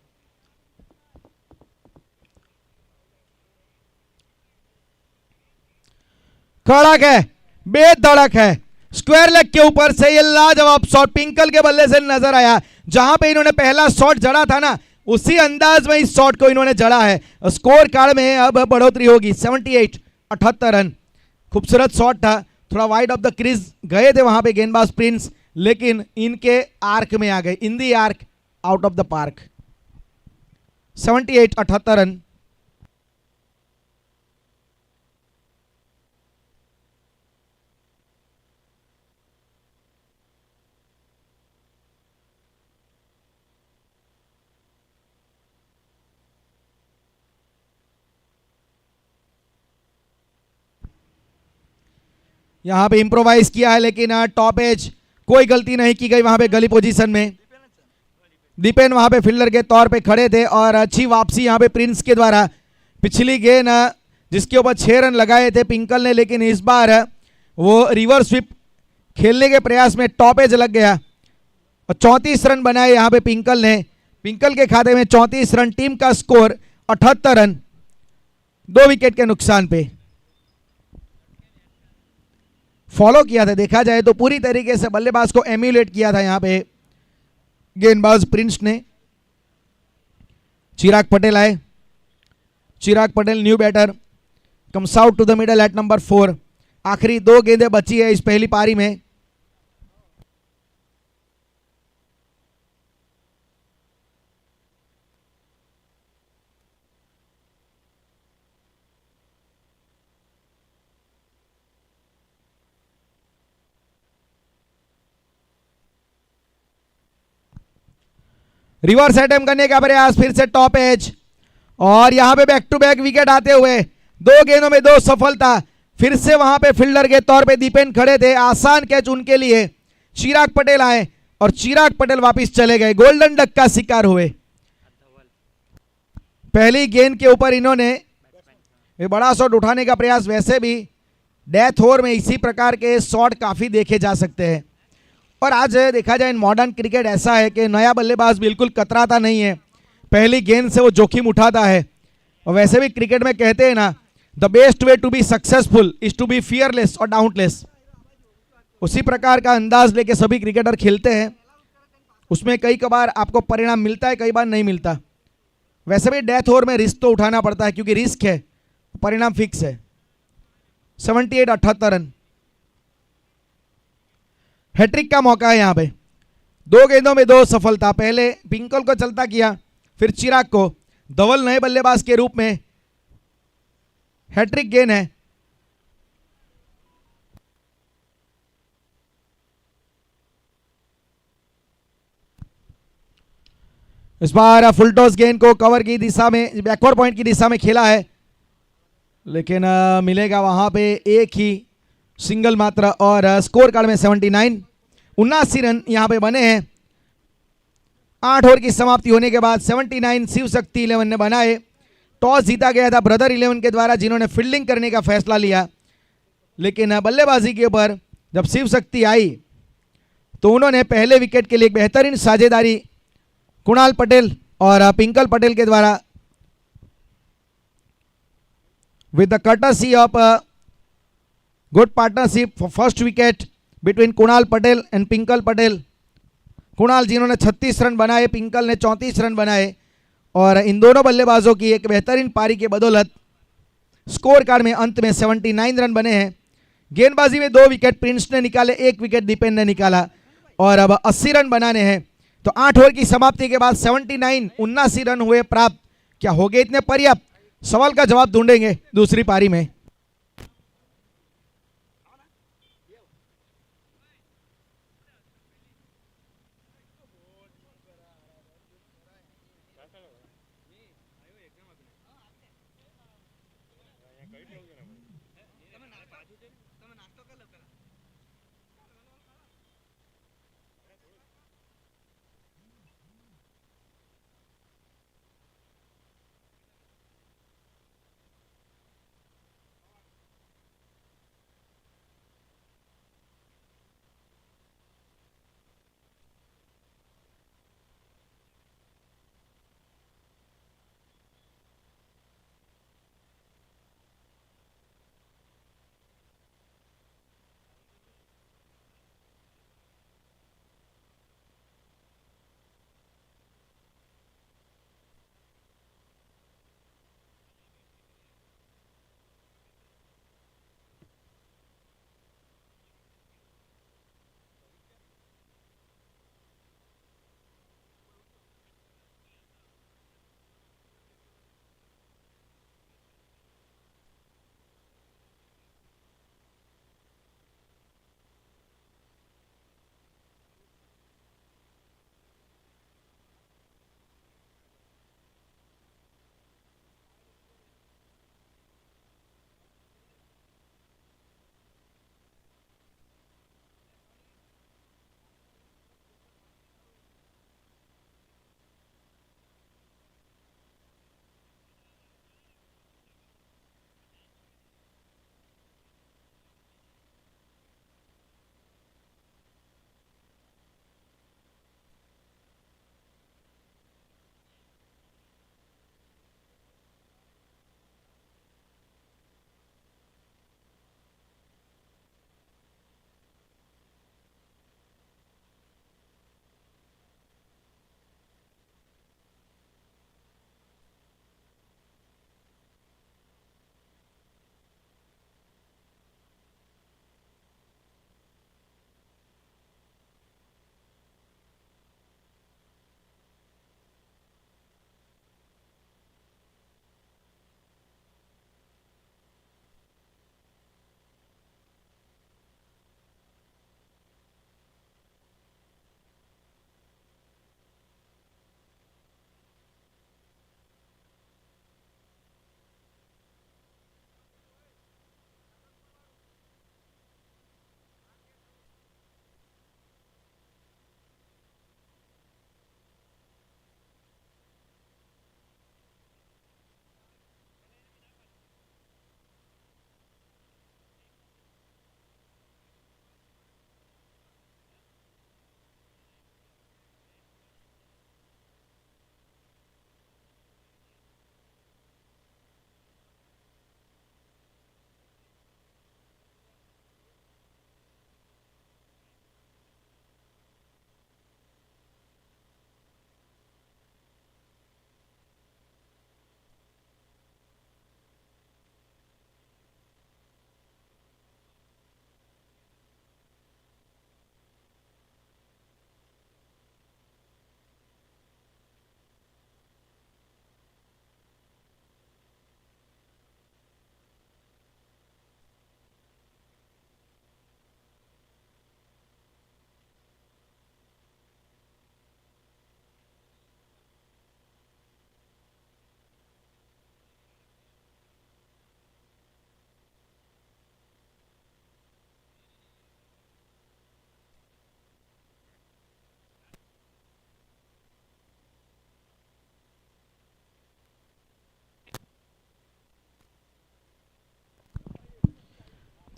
Speaker 1: कड़क है, बेधड़क है, स्क्वायर लेग के ऊपर से ये लाजवाब शॉट पिंकल के बल्ले से नजर आया। जहां पे इन्होंने पहला शॉट जड़ा था ना, उसी अंदाज में इस शॉट को इन्होंने जड़ा है। स्कोर कार्ड में अब बढ़ोतरी होगी। 78 रन। खूबसूरत शॉट था, थोड़ा वाइड ऑफ द क्रीज गए थे वहां पे गेंदबाज प्रिंस, लेकिन इनके आर्क में आ गए, in the arc, out of the park. 78 run. यहां पे इंप्रोवाइज किया है, लेकिन टॉप एज कोई गलती नहीं की गई वहां पे गली पोजीशन में। दीपेन वहां पे फील्डर के तौर पे खड़े थे और अच्छी वापसी यहां पे प्रिंस के द्वारा। पिछली गेंद जिसके ऊपर 6 रन लगाए थे पिंकल ने, लेकिन इस बार वो रिवर्स स्वीप खेलने के प्रयास में टॉप एज लग गया और 34 रन बनाए यहां पे पिंकल ने। पिंकल के खाते में 34 रन, टीम का स्कोर 78 रन, 2 विकेट के नुकसान पे। फॉलो किया था, देखा जाए तो पूरी तरीके से बल्लेबाज को एम्यूलेट किया था यहां पे गेंदबाज प्रिंस ने। चिराग पटेल आए, Chirag Patel new batter, comes out to the middle at number 4। आखिरी 2 गेंदें बची है इस पहली पारी में। रिवर्स अटेम्प्ट करने का प्रयास, फिर से टॉप एज, और यहां पे बैक टू बैक विकेट आते हुए 2 गेंदों में 2 सफलता। फिर से वहां पे फील्डर के तौर पे दीपेन खड़े थे, आसान कैच उनके लिए। चिराग पटेल आए और चिराग पटेल वापस चले गए, गोल्डन डक का शिकार हुए। पहली गेंद के ऊपर इन्होंने बड़ा शॉट उठाने का प्रयास, वैसे भी डेथ ओवर में इसी प्रकार के शॉट काफी देखे जा सकते हैं। और आज देखा जाए मॉडर्न क्रिकेट ऐसा है कि नया बल्लेबाज बिल्कुल कतराता नहीं है, पहली गेंद से वो जोखिम उठाता है। और वैसे भी क्रिकेट में कहते हैं ना, the best way to be successful is to be fearless और डाउटलेस। उसी प्रकार का अंदाज लेके सभी क्रिकेटर खेलते हैं। उसमें कई कबार आपको परिणाम मिलता है, कई बार नहीं मिलता। वैसे भी डेथ ओवर में रिस्क तो उठाना पड़ता है, क्योंकि रिस्क है, परिणाम फिक्स है। 78-78 रन, हैट्रिक का मौका है यहां पे। 2 गेंदों में 2 सफलता, पहले पिंकल को चलता किया, फिर चिराग को। धवल नए बल्लेबाज के रूप में, हैट्रिक गेंद है। इस बार फुल टॉस गेंद को कवर की दिशा में, बैकवर्ड पॉइंट की दिशा में खेला है, लेकिन मिलेगा वहां पे एक ही सिंगल मात्र। और स्कोर कार्ड में 79, 79 रन यहां पे बने हैं। 8 ओवर की समाप्ति होने के बाद 79 शिव शक्ति 11 ने बनाए। टॉस जीता गया था ब्रदर 11 के द्वारा, जिन्होंने फील्डिंग करने का फैसला लिया। लेकिन बल्लेबाजी के ऊपर जब शिव शक्ति आई तो उन्होंने पहले विकेट के लिए एक बेहतरीन साझेदारी कुणाल पटेल और पिंकल पटेल के द्वारा, with the courtesy of a good partnership for first wicket between Kunal Patel and Pinkal Patel. Kunal जिन्होंने 36 रन बनाए, पिंकल ने 34 रन बनाए, और इन दोनों बल्लेबाजों की एक बेहतरीन पारी के बदौलत स्कोर कार्ड में अंत में 79 रन बने हैं। गेंदबाजी में 2 विकेट प्रिंस ने निकाले, 1 विकेट दीपेन ने निकाला, और अब 80 रन बनाने हैं। तो 8 ओवर की समाप्ति के बाद 79, 79 रन हुए प्राप्त। क्या हो गए इतने पर्याप्त? सवाल का जवाब ढूंढेंगे दूसरी पारी में।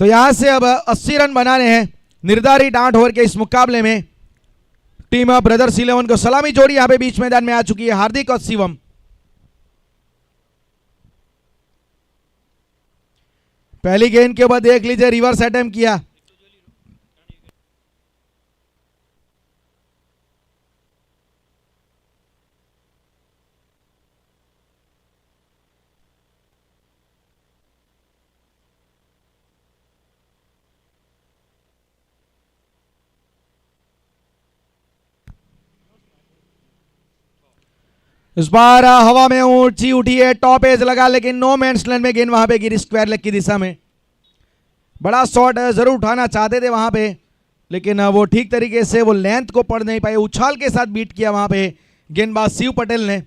Speaker 1: तो यहां से अब 80 रन बनाने हैं निर्धारित 8 ओवर के इस मुकाबले में। टीम ब्रदर्स 11 को सलामी जोड़ी यहां पे बीच मैदान में आ चुकी है हार्दिक और शिवम। पहली गेंद के बाद देख लीजिए रिवर्स अटेम्प्ट किया। इस बार हवा में ऊंची उठी है, टॉप एज लगा, लेकिन नो मैंस लैंड में गेंद वहां पे गिरी स्क्वायर लेग की दिशा में। बड़ा शॉट जरूर उठाना चाहते थे वहां पे, लेकिन वो ठीक तरीके से वो लेंथ को पढ़ नहीं पाए। उछाल के साथ बीट किया वहां पे गेंदबाज शिव पटेल ने।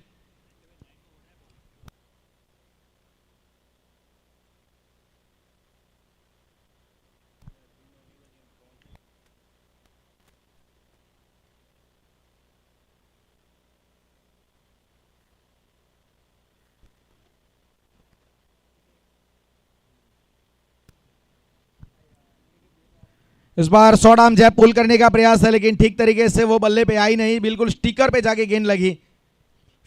Speaker 1: इस बार शॉर्ट आर्म जैब पुल करने का प्रयास है, लेकिन ठीक तरीके से वो बल्ले पे आई नहीं, बिल्कुल स्टिकर पे जाके गेंद लगी।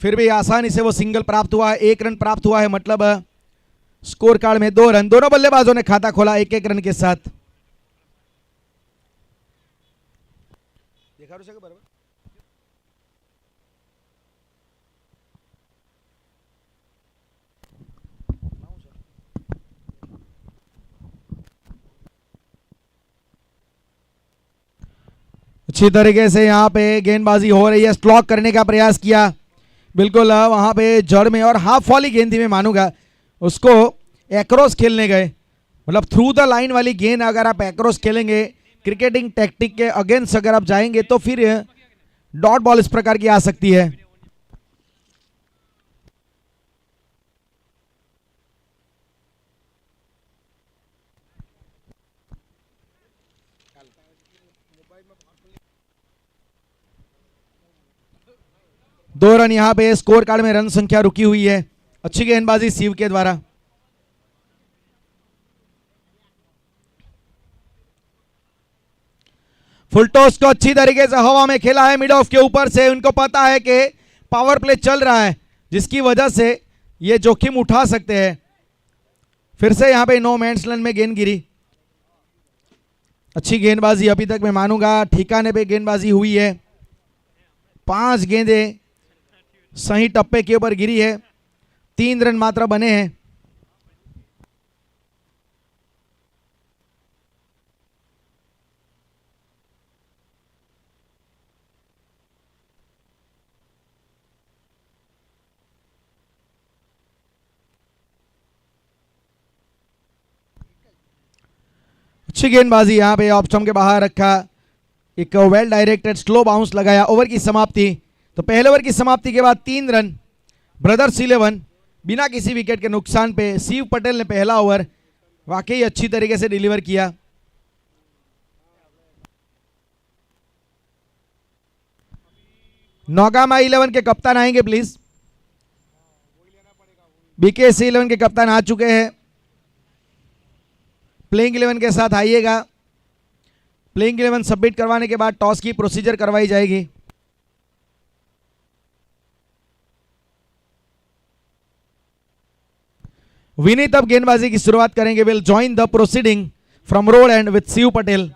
Speaker 1: फिर भी आसानी से वो सिंगल प्राप्त हुआ है, 1 रन प्राप्त हुआ है, मतलब स्कोर कार्ड में 2 रन। दोनों बल्लेबाजों ने खाता खोला 1-1 रन के साथ। देखा बराबर अच्छी तरीके से यहाँ पे गेंदबाजी हो रही है, स्लॉक करने का प्रयास किया बिल्कुल वहां पे जड़ में, और हाफ वाली गेंद थी मैं मानूंगा, उसको एक्रॉस खेलने गए। मतलब थ्रू द लाइन वाली गेंद अगर आप एक्रॉस खेलेंगे क्रिकेटिंग टैक्टिक के अगेंस्ट अगर आप जाएंगे तो फिर डॉट बॉल इस प्रकार की आ सकती है। दो रन यहां पे स्कोर कार्ड में, रन संख्या रुकी हुई है। अच्छी गेंदबाजी शिव के द्वारा। फुल टॉस को अच्छी तरीके से हवा में खेला है मिड ऑफ के ऊपर से। उनको पता है कि पावर प्ले चल रहा है, जिसकी वजह से ये जोखिम उठा सकते हैं। फिर से यहां पे नो मैंस लैंड में गेंद गिरी। अच्छी गेंदबाजी अभी तक मैं मानूंगा ठिकाने पे गेंदबाजी हुई है। 5 गेंदें सही टप्पे के ऊपर गिरी है, 3 रन मात्र बने हैं। अच्छी गेंदबाजी यहां पे ऑफ स्टंप के बाहर रखा, एक वेल डायरेक्टेड स्लो बाउंस लगाया। ओवर की समाप्ति, तो पहले ओवर की समाप्ति के बाद 3 रन ब्रदर्स 11 बिना किसी विकेट के नुकसान पे। शिव पटेल ने पहला ओवर वाकई अच्छी तरीके से डिलीवर किया। नौगामा 11 के कप्तान आएंगे प्लीज। बीकेसी 11 के कप्तान आ चुके हैं। प्लेइंग 11 के साथ आइएगा। प्लेइंग 11 सबमिट करवाने के बाद टॉस की प्रोसीजर करवाई जाएगी। विनीत अब गेंदबाजी की शुरुआत करेंगे। Will join the proceeding from road end with Shiv Patel.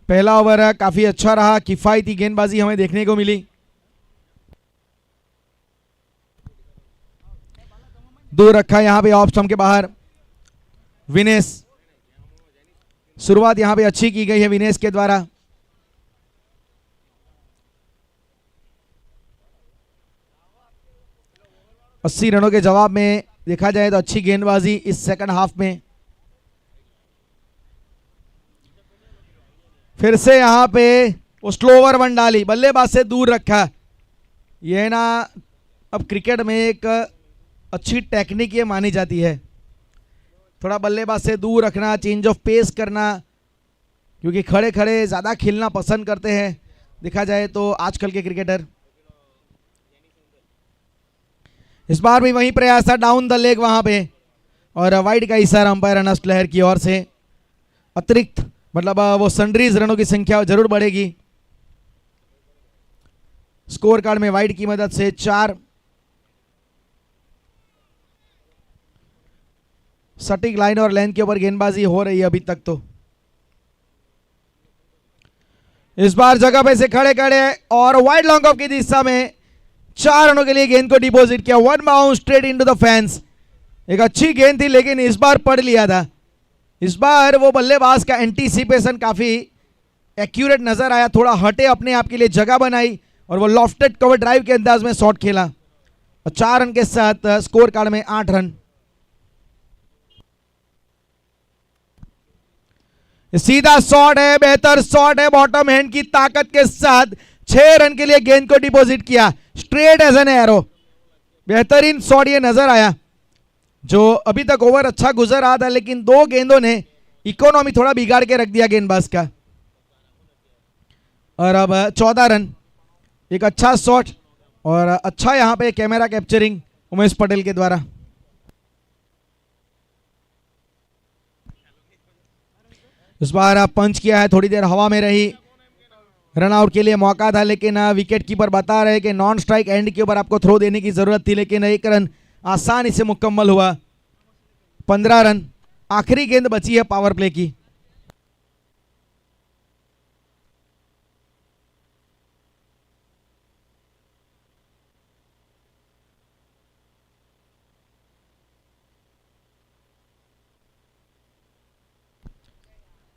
Speaker 1: पहला ओवर काफी अच्छा रहा, किफायती गेंदबाजी हमें देखने को मिली। दूर रखा यहां पे ऑफ स्टंप के बाहर विनेश। शुरुआत यहां पे अच्छी की गई है विनेश के द्वारा। अस्सी रनों के जवाब में देखा जाए तो अच्छी गेंदबाजी इस सेकंड हाफ में। फिर से यहां पे वो स्लोवर वन डाली, बल्लेबाज से दूर रखा। यह ना अब क्रिकेट में एक अच्छी टेक्निक ये मानी जाती है, थोड़ा बल्लेबाज से दूर रखना, चेंज ऑफ पेस करना, क्योंकि खड़े खड़े ज़्यादा खेलना पसंद करते हैं देखा जाए तो आजकल के क्रिकेटर। इस बार भी वही प्रयास था, डाउन द लेग वहां पे, और वाइड का इशारा अंपायर अनस्ट लहर की ओर से। अतिरिक्त मतलब वो सनरीज रनों की संख्या जरूर बढ़ेगी। स्कोर कार्ड में वाइड की मदद से 4। सटीक लाइन और लेंथ के ऊपर गेंदबाजी हो रही है अभी तक तो। इस बार जगह पे से खड़े खड़े और वाइड लॉन्ग ऑफ की दिशा में 4 रनों के लिए गेंद को डिपॉजिट किया। 1 bounce straight into the fans. एक अच्छी गेंद थी लेकिन इस बार पढ़ लिया था। इस बार वो बल्लेबाज का एंटीसिपेशन काफी एक्यूरेट नजर आया, थोड़ा हटे, अपने आप के लिए जगह बनाई और वो लॉफ्टेड कवर ड्राइव के अंदाज में शॉट खेला और 4 रन के साथ स्कोर कार्ड में 8 रन। सीधा शॉट है, बेहतर शॉट है, बॉटम हैंड की ताकत के साथ 6 रन के लिए गेंद को डिपॉजिट किया, स्ट्रेट एज एन एरो। बेहतरीन शॉट ये नजर आया। जो अभी तक ओवर अच्छा गुजर रहा था लेकिन 2 गेंदों ने इकोनॉमी थोड़ा बिगाड़ के रख दिया गेंदबाज का। और अब 14 रन। एक अच्छा शॉट और अच्छा यहां पे कैमरा कैप्चरिंग उमेश पटेल के द्वारा। इस बार पंच किया है, थोड़ी देर हवा में रही, रन आउट के लिए मौका था लेकिन विकेट कीपर बता रहे कि नॉन स्ट्राइक एंड के ऊपर आपको थ्रो देने की जरूरत थी, लेकिन 1 रन आसानी से मुकम्मल हुआ। 15 रन। आखिरी गेंद बची है पावर प्ले की।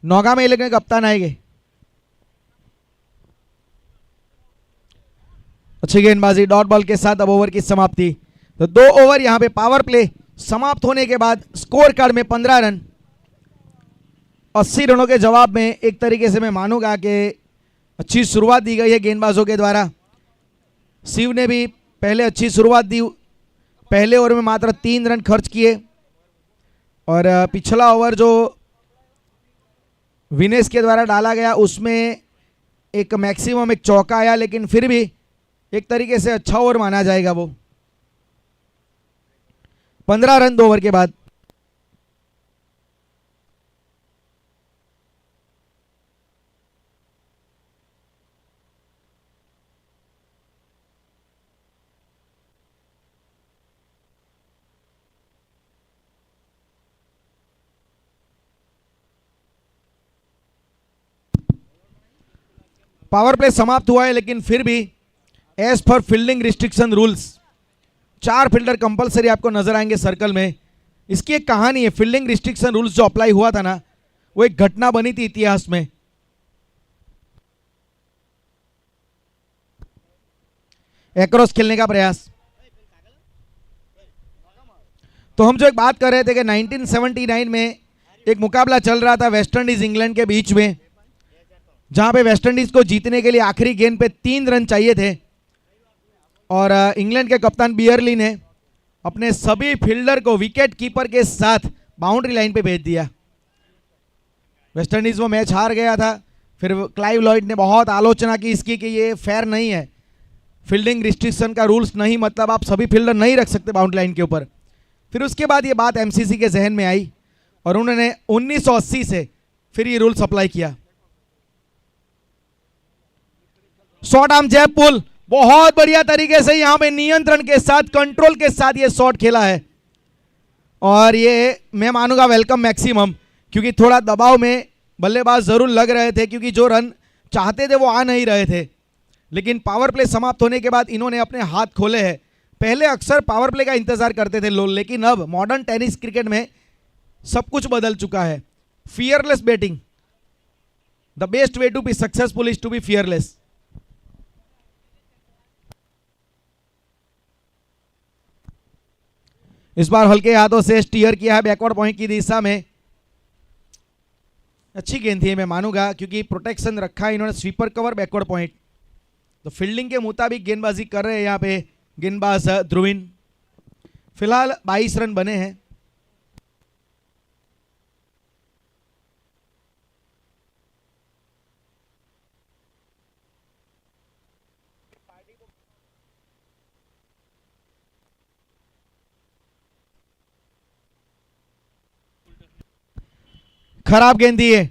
Speaker 1: नौगा में लेकिन कप्तान आएंगे। अच्छी गेंदबाजी, डॉट बॉल के साथ अब ओवर की समाप्ति। तो 2 ओवर यहां पे पावर प्ले समाप्त होने के बाद स्कोर कार्ड में 15 रन। 80 रनों के जवाब में एक तरीके से मैं मानूंगा कि अच्छी शुरुआत दी गई है गेंदबाजों के द्वारा। शिव ने भी पहले अच्छी शुरुआत दी, पहले ओवर में मात्र 3 रन खर्च किए और पिछला ओवर जो विनेश के द्वारा डाला गया उसमें एक मैक्सिमम एक चौका आया, लेकिन फिर भी एक तरीके से अच्छा ओवर माना जाएगा वो। 15 रन 2 ओवर के बाद। पावर प्ले समाप्त हुआ है लेकिन फिर भी एज पर fielding restriction rules 4 fielder compulsory आपको नजर आएंगे सर्कल में। इसकी एक कहानी है। फील्डिंग रिस्ट्रिक्शन रूल्स जो अप्लाई हुआ था ना, वो एक घटना बनी थी इतिहास में। एक्रॉस खेलने का प्रयास। तो हम जो एक बात कर रहे थे कि 1979 में एक मुकाबला चल रहा था वेस्ट इंडीज इंग्लैंड के बीच में, जहां पे वेस्ट इंडीज को जीतने के लिए आखिरी गेंद पे 3 रन चाहिए थे और इंग्लैंड के कप्तान बियरली ने अपने सभी फील्डर को विकेट कीपर के साथ बाउंड्री लाइन पे भेज दिया। वेस्ट इंडीज वो मैच हार गया था। फिर क्लाइव लॉयड ने बहुत आलोचना की इसकी कि ये फेयर नहीं है, फील्डिंग रिस्ट्रिक्शन का रूल्स नहीं, मतलब आप सभी फील्डर नहीं रख सकते बाउंड्री लाइन के ऊपर। फिर उसके बाद ये बात एमसीसी के जहन में आई और उन्होंने 1980 से फिर ये रूल्स अप्लाई किया। शॉट आर्म जैब पुल, बहुत बढ़िया तरीके से यहां पे नियंत्रण के साथ, कंट्रोल के साथ ये शॉट खेला है और ये मैं मानूंगा वेलकम मैक्सिमम, क्योंकि थोड़ा दबाव में बल्लेबाज जरूर लग रहे थे क्योंकि जो रन चाहते थे वो आ नहीं रहे थे। लेकिन पावर प्ले समाप्त होने के बाद इन्होंने अपने हाथ खोले हैं। पहले अक्सर पावर प्ले का इंतजार करते थे लोग, लेकिन अब मॉडर्न टेनिस क्रिकेट में सब कुछ बदल चुका है। Fearless batting, the best way to be successful is to be fearless. इस बार हल्के हाथों से स्टीयर किया है बैकवर्ड पॉइंट की दिशा में। अच्छी गेंद थी मैं मानूंगा क्योंकि प्रोटेक्शन रखा है इन्होंने, स्वीपर कवर बैकवर्ड पॉइंट। तो फील्डिंग के मुताबिक गेंदबाजी कर रहे हैं यहाँ पे गेंदबाज ध्रुविन। फिलहाल 22 रन बने हैं। खराब गेंद दी है।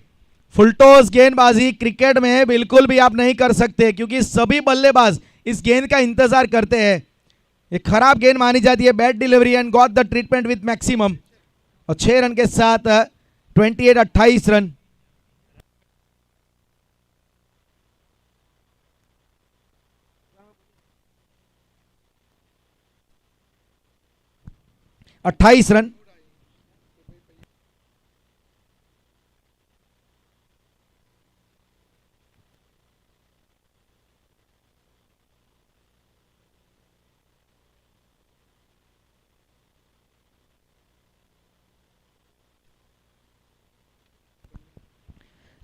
Speaker 1: फुलटॉस गेंदबाजी क्रिकेट में बिल्कुल भी आप नहीं कर सकते, क्योंकि सभी बल्लेबाज इस गेंद का इंतजार करते हैं। ये खराब गेंद मानी जाती है, bad delivery and got the treatment with maximum. और 6 रन के साथ 28 रन। अट्ठाईस रन।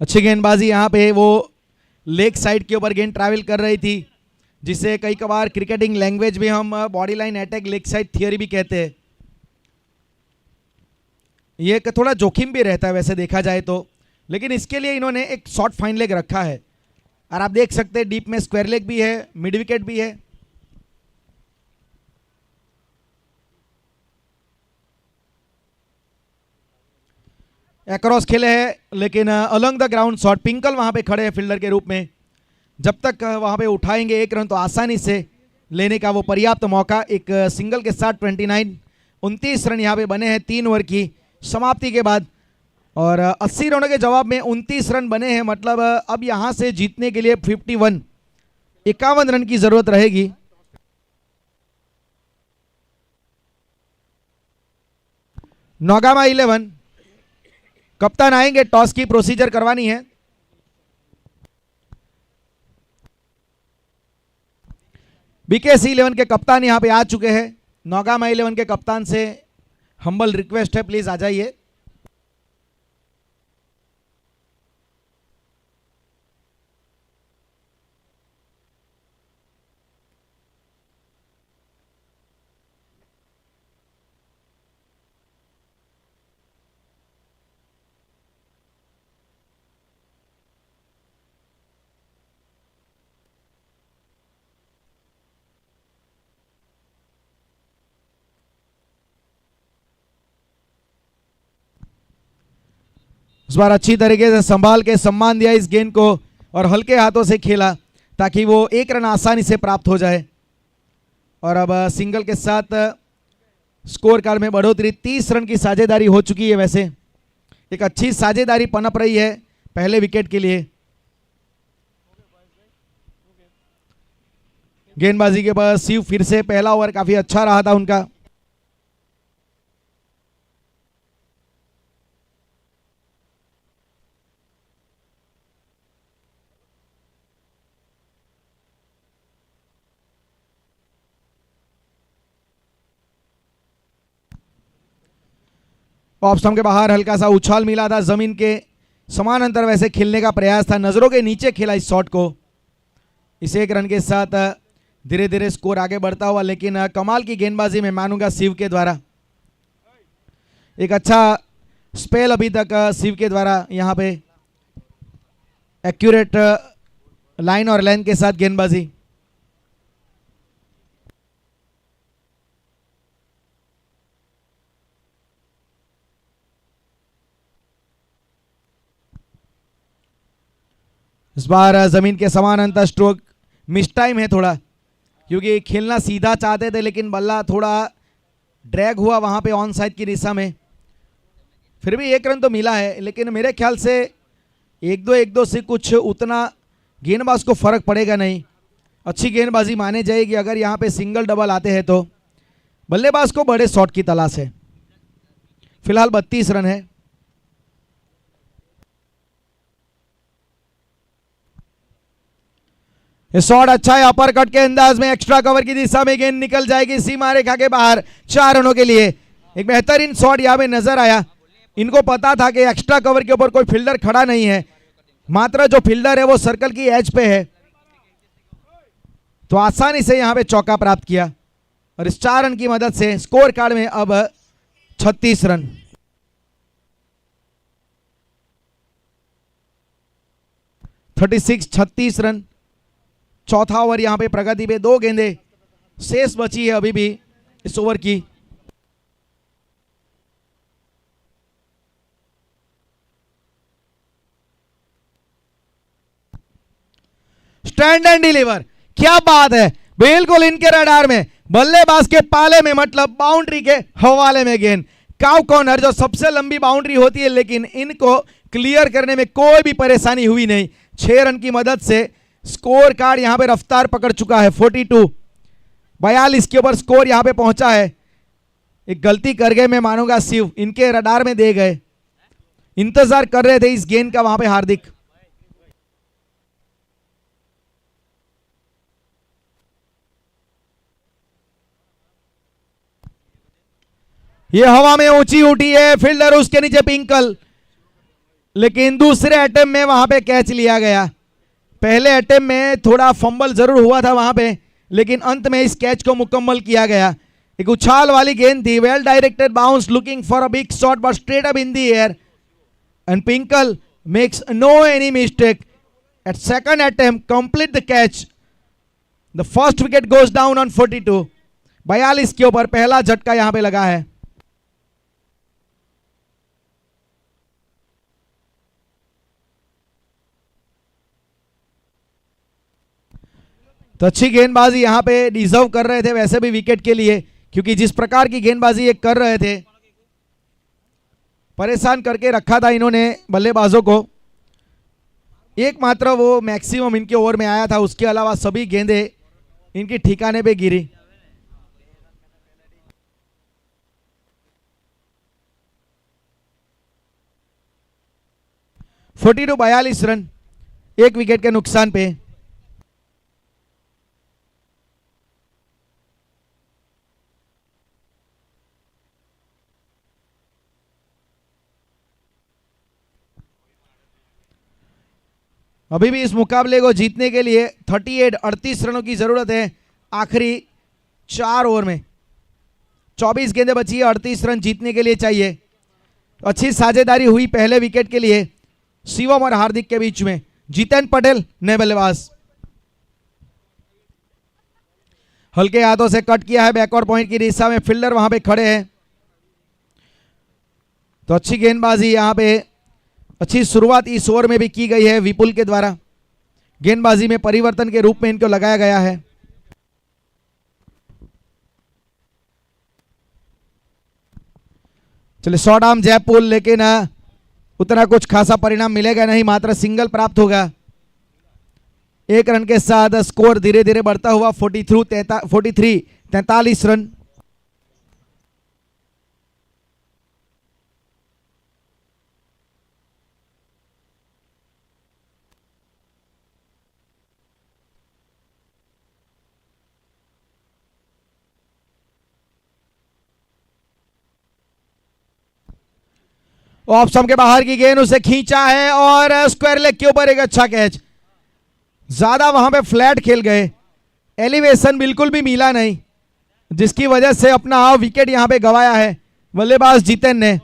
Speaker 1: अच्छी गेंदबाजी, यहां पे वो लेग साइड के ऊपर गेंद ट्रैवल कर रही थी, जिसे कई कबार क्रिकेटिंग लैंग्वेज में हम body line attack leg side theory भी कहते हैं। ये थोड़ा जोखिम भी रहता है वैसे देखा जाए तो, लेकिन इसके लिए इन्होंने एक शॉर्ट फाइन लेग रखा है। और आप देख सकते हैं डीप में स्क्वायर लेग भी है, मिड विकेट भी है। अक्रॉस खेले हैं, लेकिन अलोंग द ग्राउंड शॉट। पिंकल वहां पे खड़े हैं फील्डर के रूप में। जब तक वहां पे उठाएंगे 1 रन तो आसानी से लेने का वो पर्याप्त मौका। एक सिंगल के साथ 29 रन यहां पे बने हैं 3 ओवर की समाप्ति के बाद। और 80 रनों के जवाब में 29 रन बने हैं, मतलब अब यहां से जीतने के लिए 51 रन की जरूरत रहेगी। नौगामा 11, कप्तान आएंगे, टॉस की प्रोसीजर करवानी है। बीकेसी 11 के कप्तान यहां पे आ चुके हैं। नौगामा 11 के कप्तान से हम्बल रिक्वेस्ट है, प्लीज आ जाइए। इस बार अच्छी तरीके से संभाल के सम्मान दिया इस गेंद को और हल्के हाथों से खेला ताकि वो 1 रन आसानी से प्राप्त हो जाए। और अब सिंगल के साथ स्कोर कार्ड में बढ़ोतरी, 30 रन की साझेदारी हो चुकी है। वैसे एक अच्छी साझेदारी पनप रही है पहले विकेट के लिए। गेंदबाजी के बाद शिव फिर से पहला ओवर काफी अच्छा रहा था उनका। ऑफ स्टंप के बाहर हल्का सा उछाल मिला था, जमीन के समानांतर वैसे खेलने का प्रयास था, नजरों के नीचे खेला इस शॉट को। इस 1 रन के साथ धीरे धीरे स्कोर आगे बढ़ता हुआ, लेकिन कमाल की गेंदबाजी मैं मानूंगा शिव के द्वारा। एक अच्छा स्पेल अभी तक शिव के द्वारा यहां पे, एक्यूरेट लाइन और लेंथ के साथ गेंदबाजी। इस बार जमीन के समानांतर स्ट्रोक, मिस टाइम है थोड़ा, क्योंकि खेलना सीधा चाहते थे लेकिन बल्ला थोड़ा ड्रैग हुआ वहां पे ऑन साइड की दिशा में। फिर भी 1 रन तो मिला है, लेकिन मेरे ख्याल से 1-2 से कुछ उतना गेंदबाज को फर्क पड़ेगा नहीं। अच्छी गेंदबाजी माने जाएगी अगर यहाँ पे सिंगल डबल आते हैं तो। बल्लेबाज को बड़े शॉट की तलाश है। फिलहाल 32 रन है। शॉट अच्छा है, अपर कट के अंदाज में एक्स्ट्रा कवर की दिशा में गेंद निकल जाएगी सीमा रेखा के बाहर 4 रनों के लिए। एक बेहतरीन शॉट यहां पे नजर आया। इनको पता था कि एक्स्ट्रा कवर के ऊपर कोई फील्डर खड़ा नहीं है, मात्र जो फील्डर है वो सर्कल की एज पे है, तो आसानी से यहां पे चौका प्राप्त किया। और इस 4 रन की मदद से स्कोर कार्ड में अब 36 रन। (36) 36 रन। चौथा ओवर यहां पे प्रगति पे, 2 गेंदें शेष बची है अभी भी इस ओवर की। स्टैंड एंड डिलीवर, क्या बात है, बिल्कुल इनके रडार में, बल्लेबाज के पाले में, मतलब बाउंड्री के हवाले में गेंद। काउ कॉर्नर जो सबसे लंबी बाउंड्री होती है, लेकिन इनको क्लियर करने में कोई भी परेशानी हुई नहीं। 6 रन की मदद से स्कोर कार्ड यहां पे रफ्तार पकड़ चुका है। 42 के ऊपर स्कोर यहां पे पहुंचा है। एक गलती कर गए, मैं मानूंगा शिव, इनके रडार में दे गए, इंतजार कर रहे थे इस गेंद का वहां पे हार्दिक। ये हवा में ऊंची उठी है, फील्डर उसके नीचे पिंकल, लेकिन दूसरे अटेम्प्ट में वहां पे कैच लिया गया। पहले अटेम्प्ट में थोड़ा फंबल जरूर हुआ था वहां पे, लेकिन अंत में इस कैच को मुकम्मल किया गया। एक उछाल वाली गेंद थी, well directed bounce, looking for a big shot but straight up in the air and Pinkal makes no any mistake at second attempt, complete the catch. The first wicket goes down on 42। 42 के ऊपर पहला झटका यहां पे लगा है। तो अच्छी गेंदबाजी यहां पे डिजर्व कर रहे थे वैसे भी विकेट के लिए, क्योंकि जिस प्रकार की गेंदबाजी ये कर रहे थे, परेशान करके रखा था इन्होंने बल्लेबाजों को। एकमात्र वो मैक्सिमम इनके ओवर में आया था, उसके अलावा सभी गेंदें इनकी ठिकाने पे गिरी। फोर्टी टू 42 रन, एक विकेट के नुकसान पे। अभी भी इस मुकाबले को जीतने के लिए 38 रनों की जरूरत है। आखिरी 4 ओवर में 24 गेंदें बची है, 38 रन जीतने के लिए चाहिए। अच्छी साझेदारी हुई पहले विकेट के लिए शिवम और हार्दिक के बीच में। जितेन पटेल नए बल्लेबाज, हल्के हाथों से कट किया है बैकवर्ड पॉइंट की दिशा में, फील्डर वहां पे खड़े हैं। तो अच्छी गेंदबाजी यहां पे, अच्छी शुरुआत इस ओवर में भी की गई है विपुल के द्वारा। गेंदबाजी में परिवर्तन के रूप में इनको लगाया गया है। चलिए शॉर्ट आर्म जैप पुल, लेकिन उतना कुछ खासा परिणाम मिलेगा नहीं, मात्र सिंगल प्राप्त होगा। 1 रन के साथ स्कोर धीरे धीरे बढ़ता हुआ 43 रन। ऑफ स्टंप के बाहर की गेंद, उसे खींचा है और स्क्वायर लेग के ऊपर एक अच्छा कैच। ज्यादा वहां पे फ्लैट खेल गए, एलिवेशन बिल्कुल भी मिला नहीं, जिसकी वजह से अपना विकेट यहां पे गवाया है बल्लेबाज जितेन ने।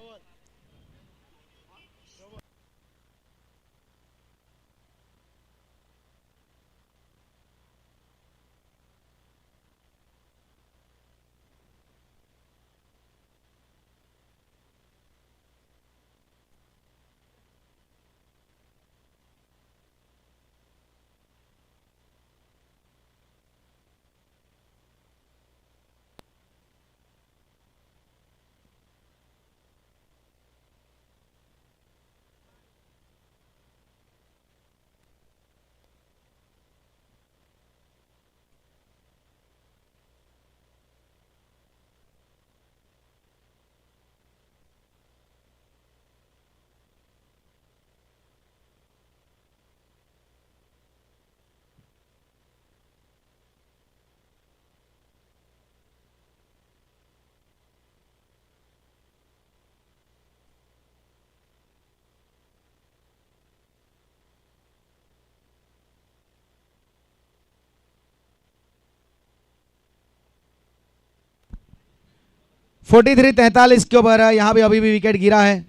Speaker 1: फोर्टी 43 के ऊपर यहां पे अभी भी विकेट गिरा है।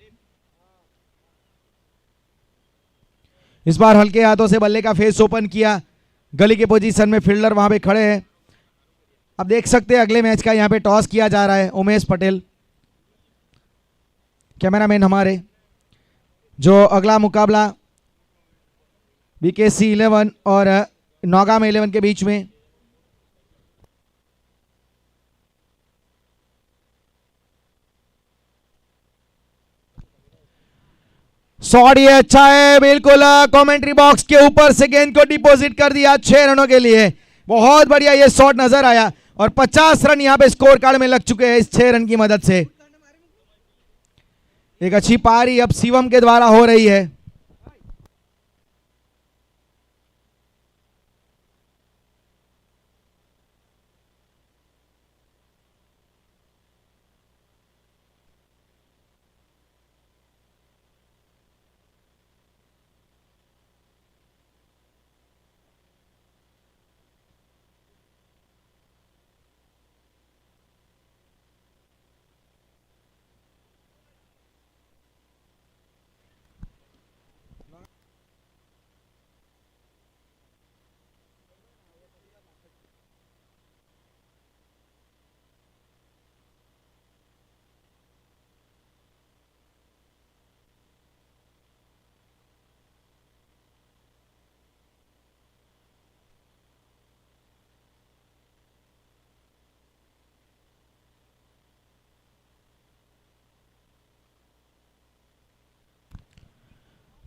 Speaker 1: इस बार हल्के हाथों से बल्ले का फेस ओपन किया, गली के पोजीशन में फील्डर वहां पे खड़े हैं। अब देख सकते हैं अगले मैच का यहां पे टॉस किया जा रहा है। उमेश पटेल कैमरामैन हमारे, जो अगला मुकाबला BKC 11 और नौगाम 11 के बीच में। शॉट ये अच्छा है, बिल्कुल कमेंट्री बॉक्स के ऊपर से गेंद को डिपॉजिट कर दिया 6 रनों के लिए। बहुत बढ़िया ये शॉट नजर आया और 50 रन यहां पे स्कोर कार्ड में लग चुके हैं इस 6 रन की मदद से। एक अच्छी पारी अब शिवम के द्वारा हो रही है।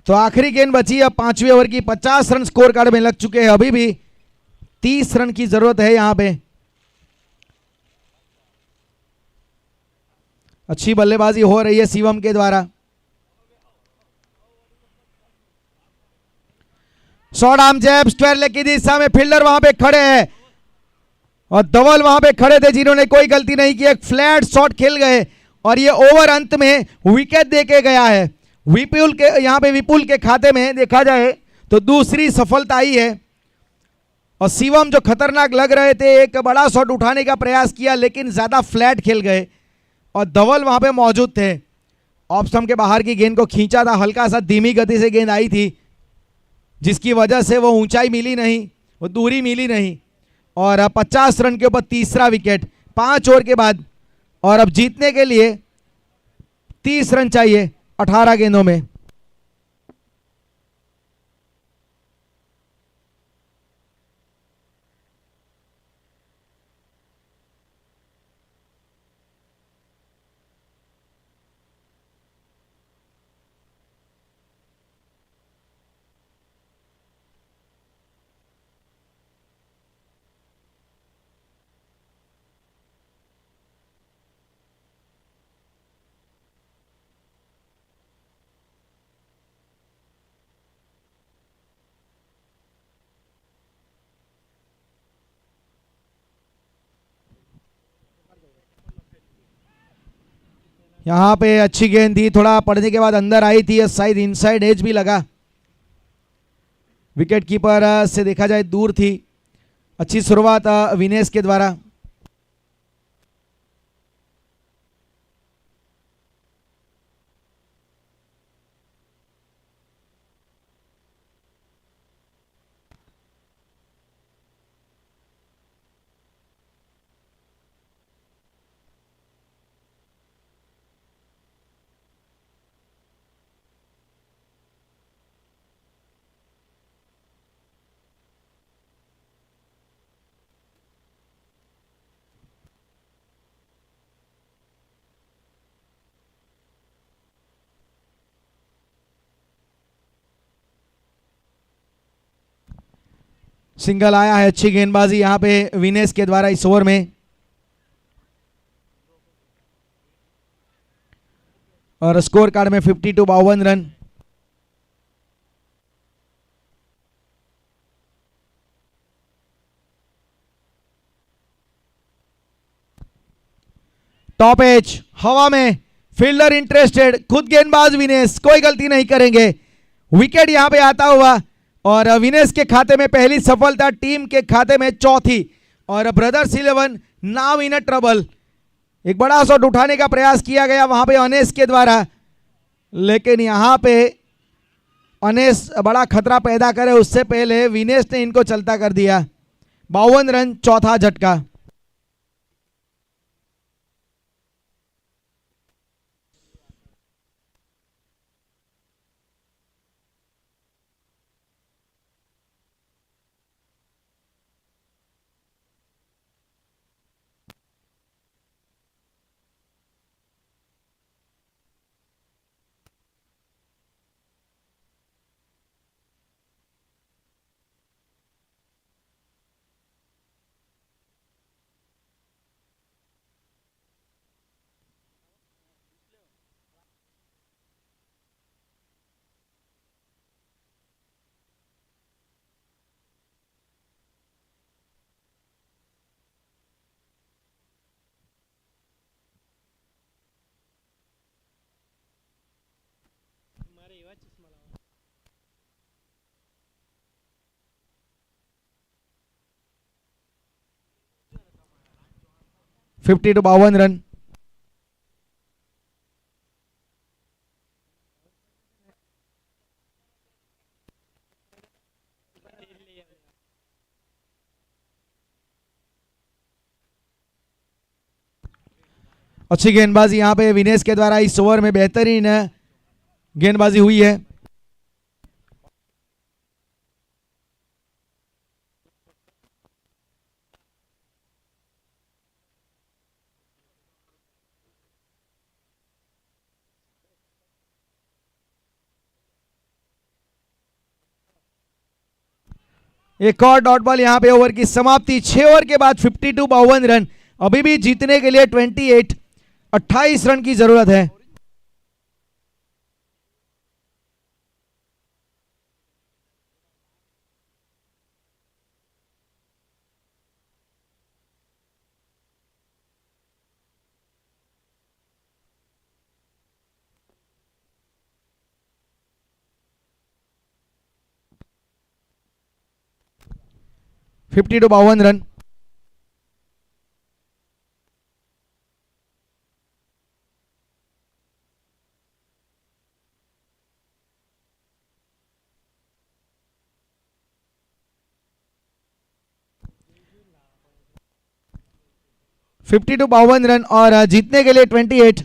Speaker 1: तो आखिरी गेंद बची अब 5वें ओवर की। 50 रन स्कोर कार्ड में लग चुके हैं। अभी भी 30 रन की जरूरत है यहां पे। अच्छी बल्लेबाजी हो रही है शिवम के द्वारा। शॉट आर्म जैब स्क्वायर लेग की दिशा में, फील्डर वहां पे खड़े हैं और धवल वहां पे खड़े थे जिन्होंने कोई गलती नहीं की। एक फ्लैट शॉट खेल गए और ये ओवर अंत में विकेट देके गया है। विपुल के यहां पे विपुल के खाते में देखा जाए तो दूसरी सफलता आई है। और शिवम जो खतरनाक लग रहे थे, एक बड़ा शॉट उठाने का प्रयास किया लेकिन ज्यादा फ्लैट खेल गए और धवल वहां पे मौजूद थे। ऑफ स्टंप के बाहर की गेंद को खींचा था, हल्का सा धीमी गति से गेंद आई थी जिसकी वजह से वो ऊंचाई मिली नहीं, वो दूरी मिली नहीं। और 50 रन के ऊपर तीसरा विकेट 5 ओवर के बाद। और अब जीतने के लिए 30 रन चाहिए 18 गेंदों में। यहां पे अच्छी गेंद थी, थोड़ा पड़ने के बाद अंदर आई थी, शायद इनसाइड एज भी लगा। विकेट कीपर से देखा जाए दूर थी। अच्छी शुरुआत विनेश के द्वारा। सिंगल आया है, अच्छी गेंदबाजी यहां पे विनेश के द्वारा इस ओवर में। और स्कोर कार्ड में 52 रन। टॉप एज हवा में, फील्डर इंटरेस्टेड, खुद गेंदबाज विनेश कोई गलती नहीं करेंगे। विकेट यहां पे आता हुआ और विनेश के खाते में पहली सफलता, टीम के खाते में चौथी। और brothers 11 now in a trouble. एक बड़ा शॉट उठाने का प्रयास किया गया वहां पे अनेश के द्वारा, लेकिन यहां पे अनेश बड़ा खतरा पैदा करे उससे पहले विनेश ने इनको चलता कर दिया। 52 रन, चौथा झटका। 52 रन। अच्छी गेंदबाजी यहां पे विनेश के द्वारा इस ओवर में बेहतरीन गेंदबाजी हुई है। एक और डॉट बॉल यहां पे ओवर की समाप्ति। 6 ओवर के बाद 52 रन। अभी भी जीतने के लिए 28 रन की जरूरत है। Fifty two 52 run. Fifty two 52 run और जीतने के लिए 28।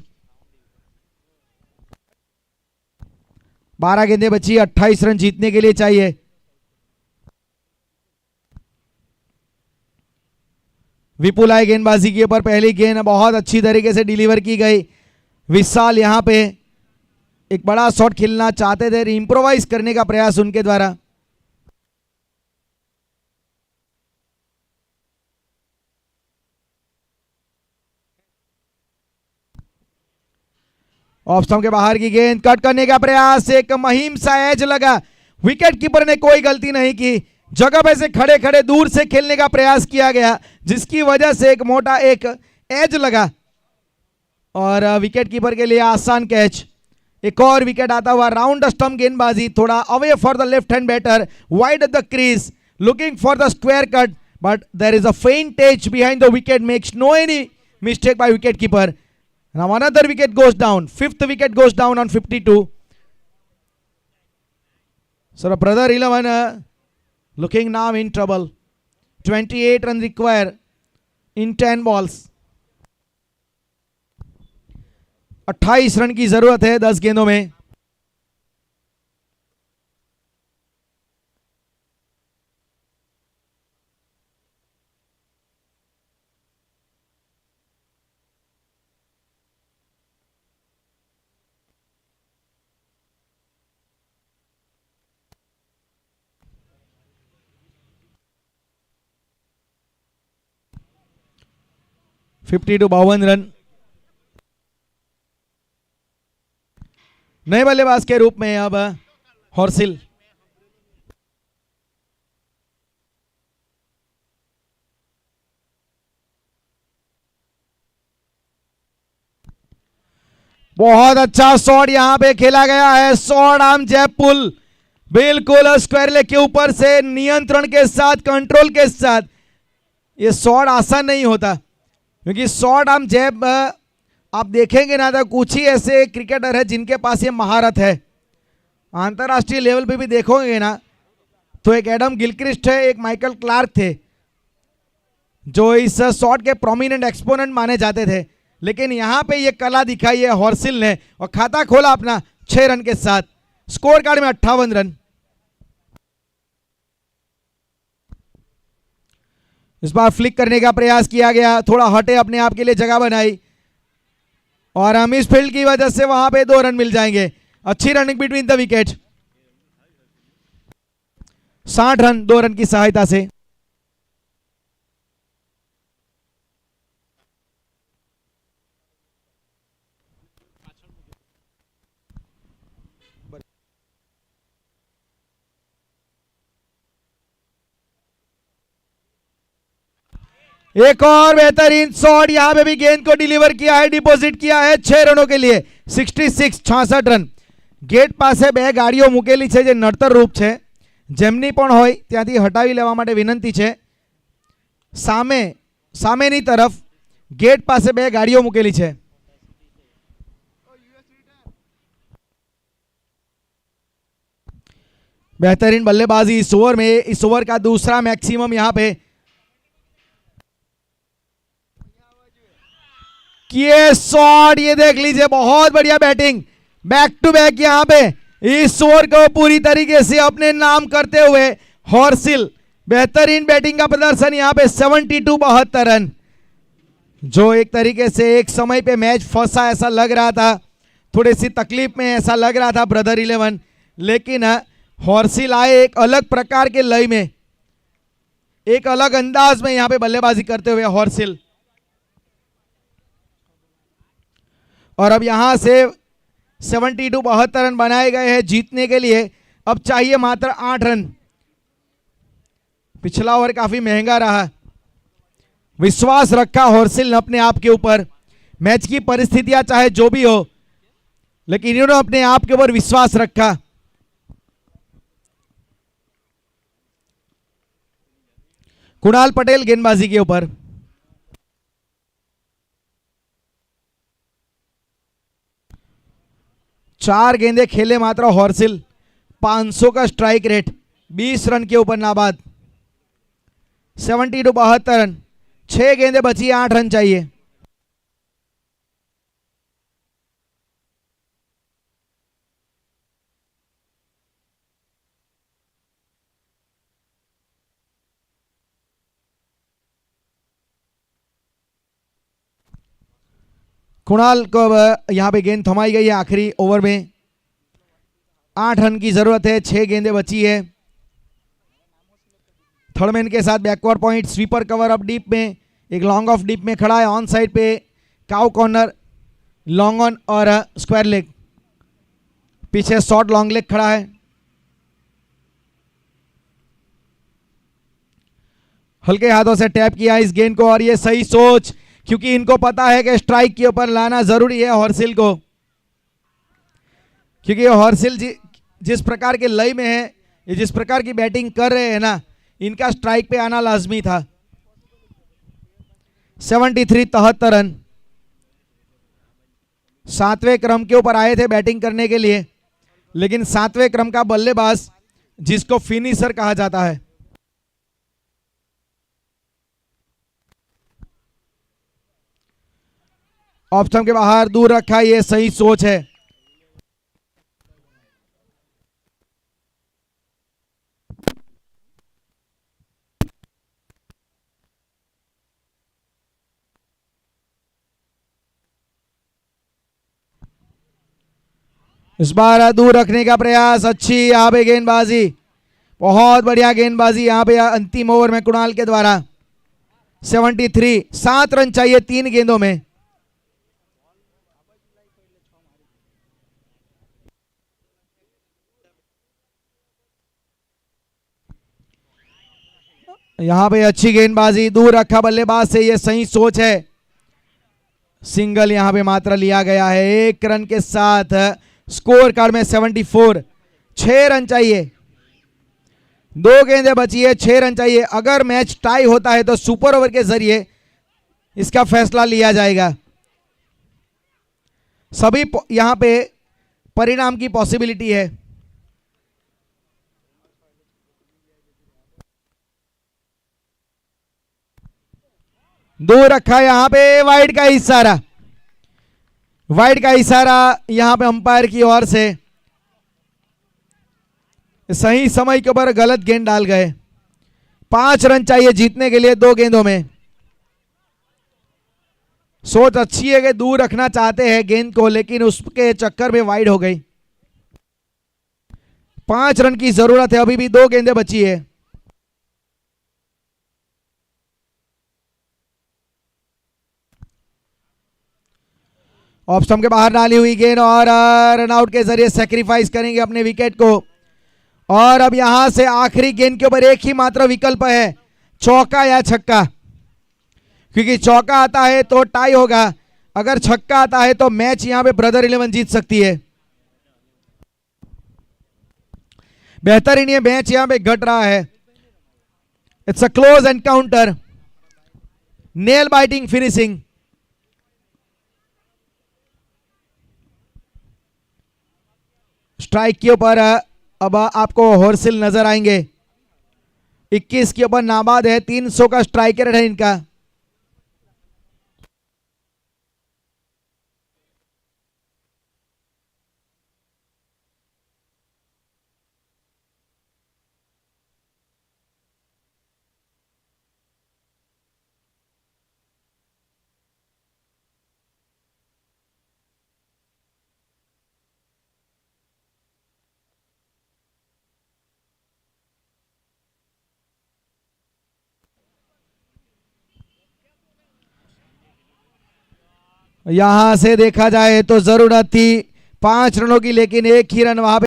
Speaker 1: 12 गेंदें बची, 28 रन जीतने के लिए चाहिए। विपुल आए गेंदबाजी के ऊपर। पहली गेंद बहुत अच्छी तरीके से डिलीवर की गई। विशाल यहां पे एक बड़ा शॉट खेलना चाहते थे, इंप्रोवाइज करने का प्रयास उनके द्वारा। ऑफ स्टंप के बाहर की गेंद, कट करने का प्रयास, एक महीम सा एज लगा। विकेट कीपर ने कोई गलती नहीं की, जगह पे से खड़े खड़े दूर से खेलने का प्रयास किया गया, जिसकी वजह से एक मोटा एक एज लगा और विकेट कीपर के लिए आसान कैच। एक और विकेट आता हुआ। राउंड स्टंप गेंदबाजी, थोड़ा away for the left hand batter, wide at the crease, looking for the square cut, but there is a faint edge behind the wicket, makes no any mistake by wicket keeper. Now another wicket goes down. Fifth wicket goes down on 52. So the brother 11 looking now in trouble. 28 runs require in 10 balls. 28 run की जरूरत है 10 गेंदों में. Fifty two 52 run. नए बल्लेबाज के रूप में अब हॉर्सिल. बहुत अच्छा शॉट यहां पे खेला गया है. शॉट आर्म जैब पुल बिल्कुल स्क्वायर लेग के ऊपर से नियंत्रण के साथ, कंट्रोल के साथ. ये शॉट आसान नहीं होता क्योंकि शॉर्ट आर्म जैब आप देखेंगे ना तो कुछ ही ऐसे क्रिकेटर है जिनके पास ये महारत है. अंतर्राष्ट्रीय लेवल पे भी देखोगे ना तो एक एडम गिलक्रिस्ट है, एक माइकल क्लार्क थे जो इस शॉट के प्रोमिनेंट एक्सपोनेंट माने जाते थे. लेकिन यहां पे ये कला दिखाई है हॉर्सिल ने और खाता खोला अपना 6 रन के साथ. स्कोर कार्ड में 58 रन. इस बार फ्लिक करने का प्रयास किया गया, थोड़ा हटे, अपने आप के लिए जगह बनाई और हम इस फील्ड की वजह से वहां पे 2 रन मिल जाएंगे. अच्छी running between the wicket. 60 run 2 run की सहायता से. एक और बेहतरीन शॉट, यहां पे भी गेंद को डिलीवर किया है, डिपॉजिट किया है 6 रनों के लिए. 66 रन. गेट પાસે બે ગાડીઓ મૂકેલી છે જે નડતર રૂપ છે, જેમની પણ હોય ત્યાંથી હટાવી લેવા માટે વિનંતી છે. સામેની તરફ गेट પાસે બે ગાડીઓ મૂકેલી છે. बेहतरीन बल्लेबाजी इस ओवर में, इस ओवर का दूसरा मैक्सिमम यहां पे. ये शॉट, ये देख लीजिए, बहुत बढ़िया बैटिंग, बैक टू बैक यहां पे इस ओवर को पूरी तरीके से अपने नाम करते हुए हॉर्सिल. बेहतरीन बैटिंग का प्रदर्शन यहां पे 72 72 रन, जो एक तरीके से एक समय पे मैच फंसा ऐसा लग रहा था, थोड़ी सी तकलीफ में ऐसा लग रहा था ब्रदर 11, लेकिन हॉर्सिल आए एक अलग प्रकार के लय में, एक अलग अंदाज में यहां पे बल्लेबाजी करते हुए हॉर्सिल. और अब यहां से 72 72 रन बनाए गए हैं जीतने के लिए. अब चाहिए मात्र 8 रन. पिछला ओवर काफी महंगा रहा. विश्वास रखा हॉर्सिल ने अपने आप के ऊपर. मैच की परिस्थितियां चाहे जो भी हो, लेकिन इन्होंने अपने आप के ऊपर विश्वास रखा. कुणाल पटेल गेंदबाजी के ऊपर. चार गेंदे खेले मात्र हॉर्सिल. 500 का स्ट्राइक रेट, 20 रन के ऊपर नाबाद. 72 72 रन, 6 गेंदे बची, 8 रन चाहिए. कुणाल को यहां पे गेंद थमाई गई है आखिरी ओवर में. 8 रन की जरूरत है, 6 गेंदें बची है. थर्डमैन के साथ backward point, sweeper cover up deep में, एक लॉन्ग ऑफ डीप में खड़ा है. ऑन साइड पे काउ कॉर्नर, लॉन्ग ऑन और स्क्वायर लेग. पीछे शॉर्ट लॉन्ग लेग खड़ा है. हल्के हाथों से टैप किया इस गेंद को, और ये सही सोच, क्योंकि इनको पता है कि स्ट्राइक के ऊपर लाना जरूरी है हॉर्सिल को, क्योंकि हॉर्सिल जिस प्रकार के लय में है, ये जिस प्रकार की बैटिंग कर रहे हैं ना, इनका स्ट्राइक पे आना लाजमी था. 73 73 रन. 7वें क्रम के ऊपर आए थे बैटिंग करने के लिए, लेकिन 7वें क्रम का बल्लेबाज जिसको फिनिशर कहा जाता है, ऑप्शन के बाहर दूर रखा. ये सही सोच है. इस बार दूर रखने का प्रयास. अच्छी यहां पे गेंदबाजी, बहुत बढ़िया गेंदबाजी यहां पे अंतिम ओवर में कुणाल के द्वारा. 73, 7 रन चाहिए 3 गेंदों में. यहां पे अच्छी गेंदबाजी, दूर रखा बल्लेबाज से, ये सही सोच है. सिंगल यहां पे मात्र लिया गया है 1 रन के साथ. स्कोर कार्ड में 74. 6 रन चाहिए, 2 गेंदें बची है, 6 रन चाहिए. अगर मैच टाई होता है तो सुपर ओवर के जरिए इसका फैसला लिया जाएगा. सभी यहां पे परिणाम की पॉसिबिलिटी है. दूर रखा यहां पे, वाइड का इशारा, वाइड का इशारा यहां पे अंपायर की ओर से. सही समय के ऊपर गलत गेंद डाल गए. 5 रन चाहिए जीतने के लिए 2 गेंदों में. सोच अच्छी है कि दूर रखना चाहते हैं गेंद को, लेकिन उसके चक्कर में वाइड हो गई. 5 रन की जरूरत है, अभी भी 2 गेंदें बची है. ऑफ स्टंप के बाहर डाली हुई गेंद, और रनआउट के जरिए सैक्रिफाइस करेंगे अपने विकेट को. और अब यहां से आखिरी गेंद के ऊपर एक ही मात्र विकल्प है, चौका या छक्का. क्योंकि चौका आता है तो टाई होगा, अगर छक्का आता है तो मैच यहां पे ब्रदर 11 जीत सकती है. बेहतरीन ये मैच यहां पे घट रहा है. It's a close encounter, nail biting finishing. Strike के ऊपर अब आपको हॉर्सिल नजर आएंगे. 21 के ऊपर नाबाद है, 300 का स्ट्राइक रेट है इनका. यहां से देखा जाए तो जरूरत थी 5 रनों की, लेकिन एक ही रन वहां पे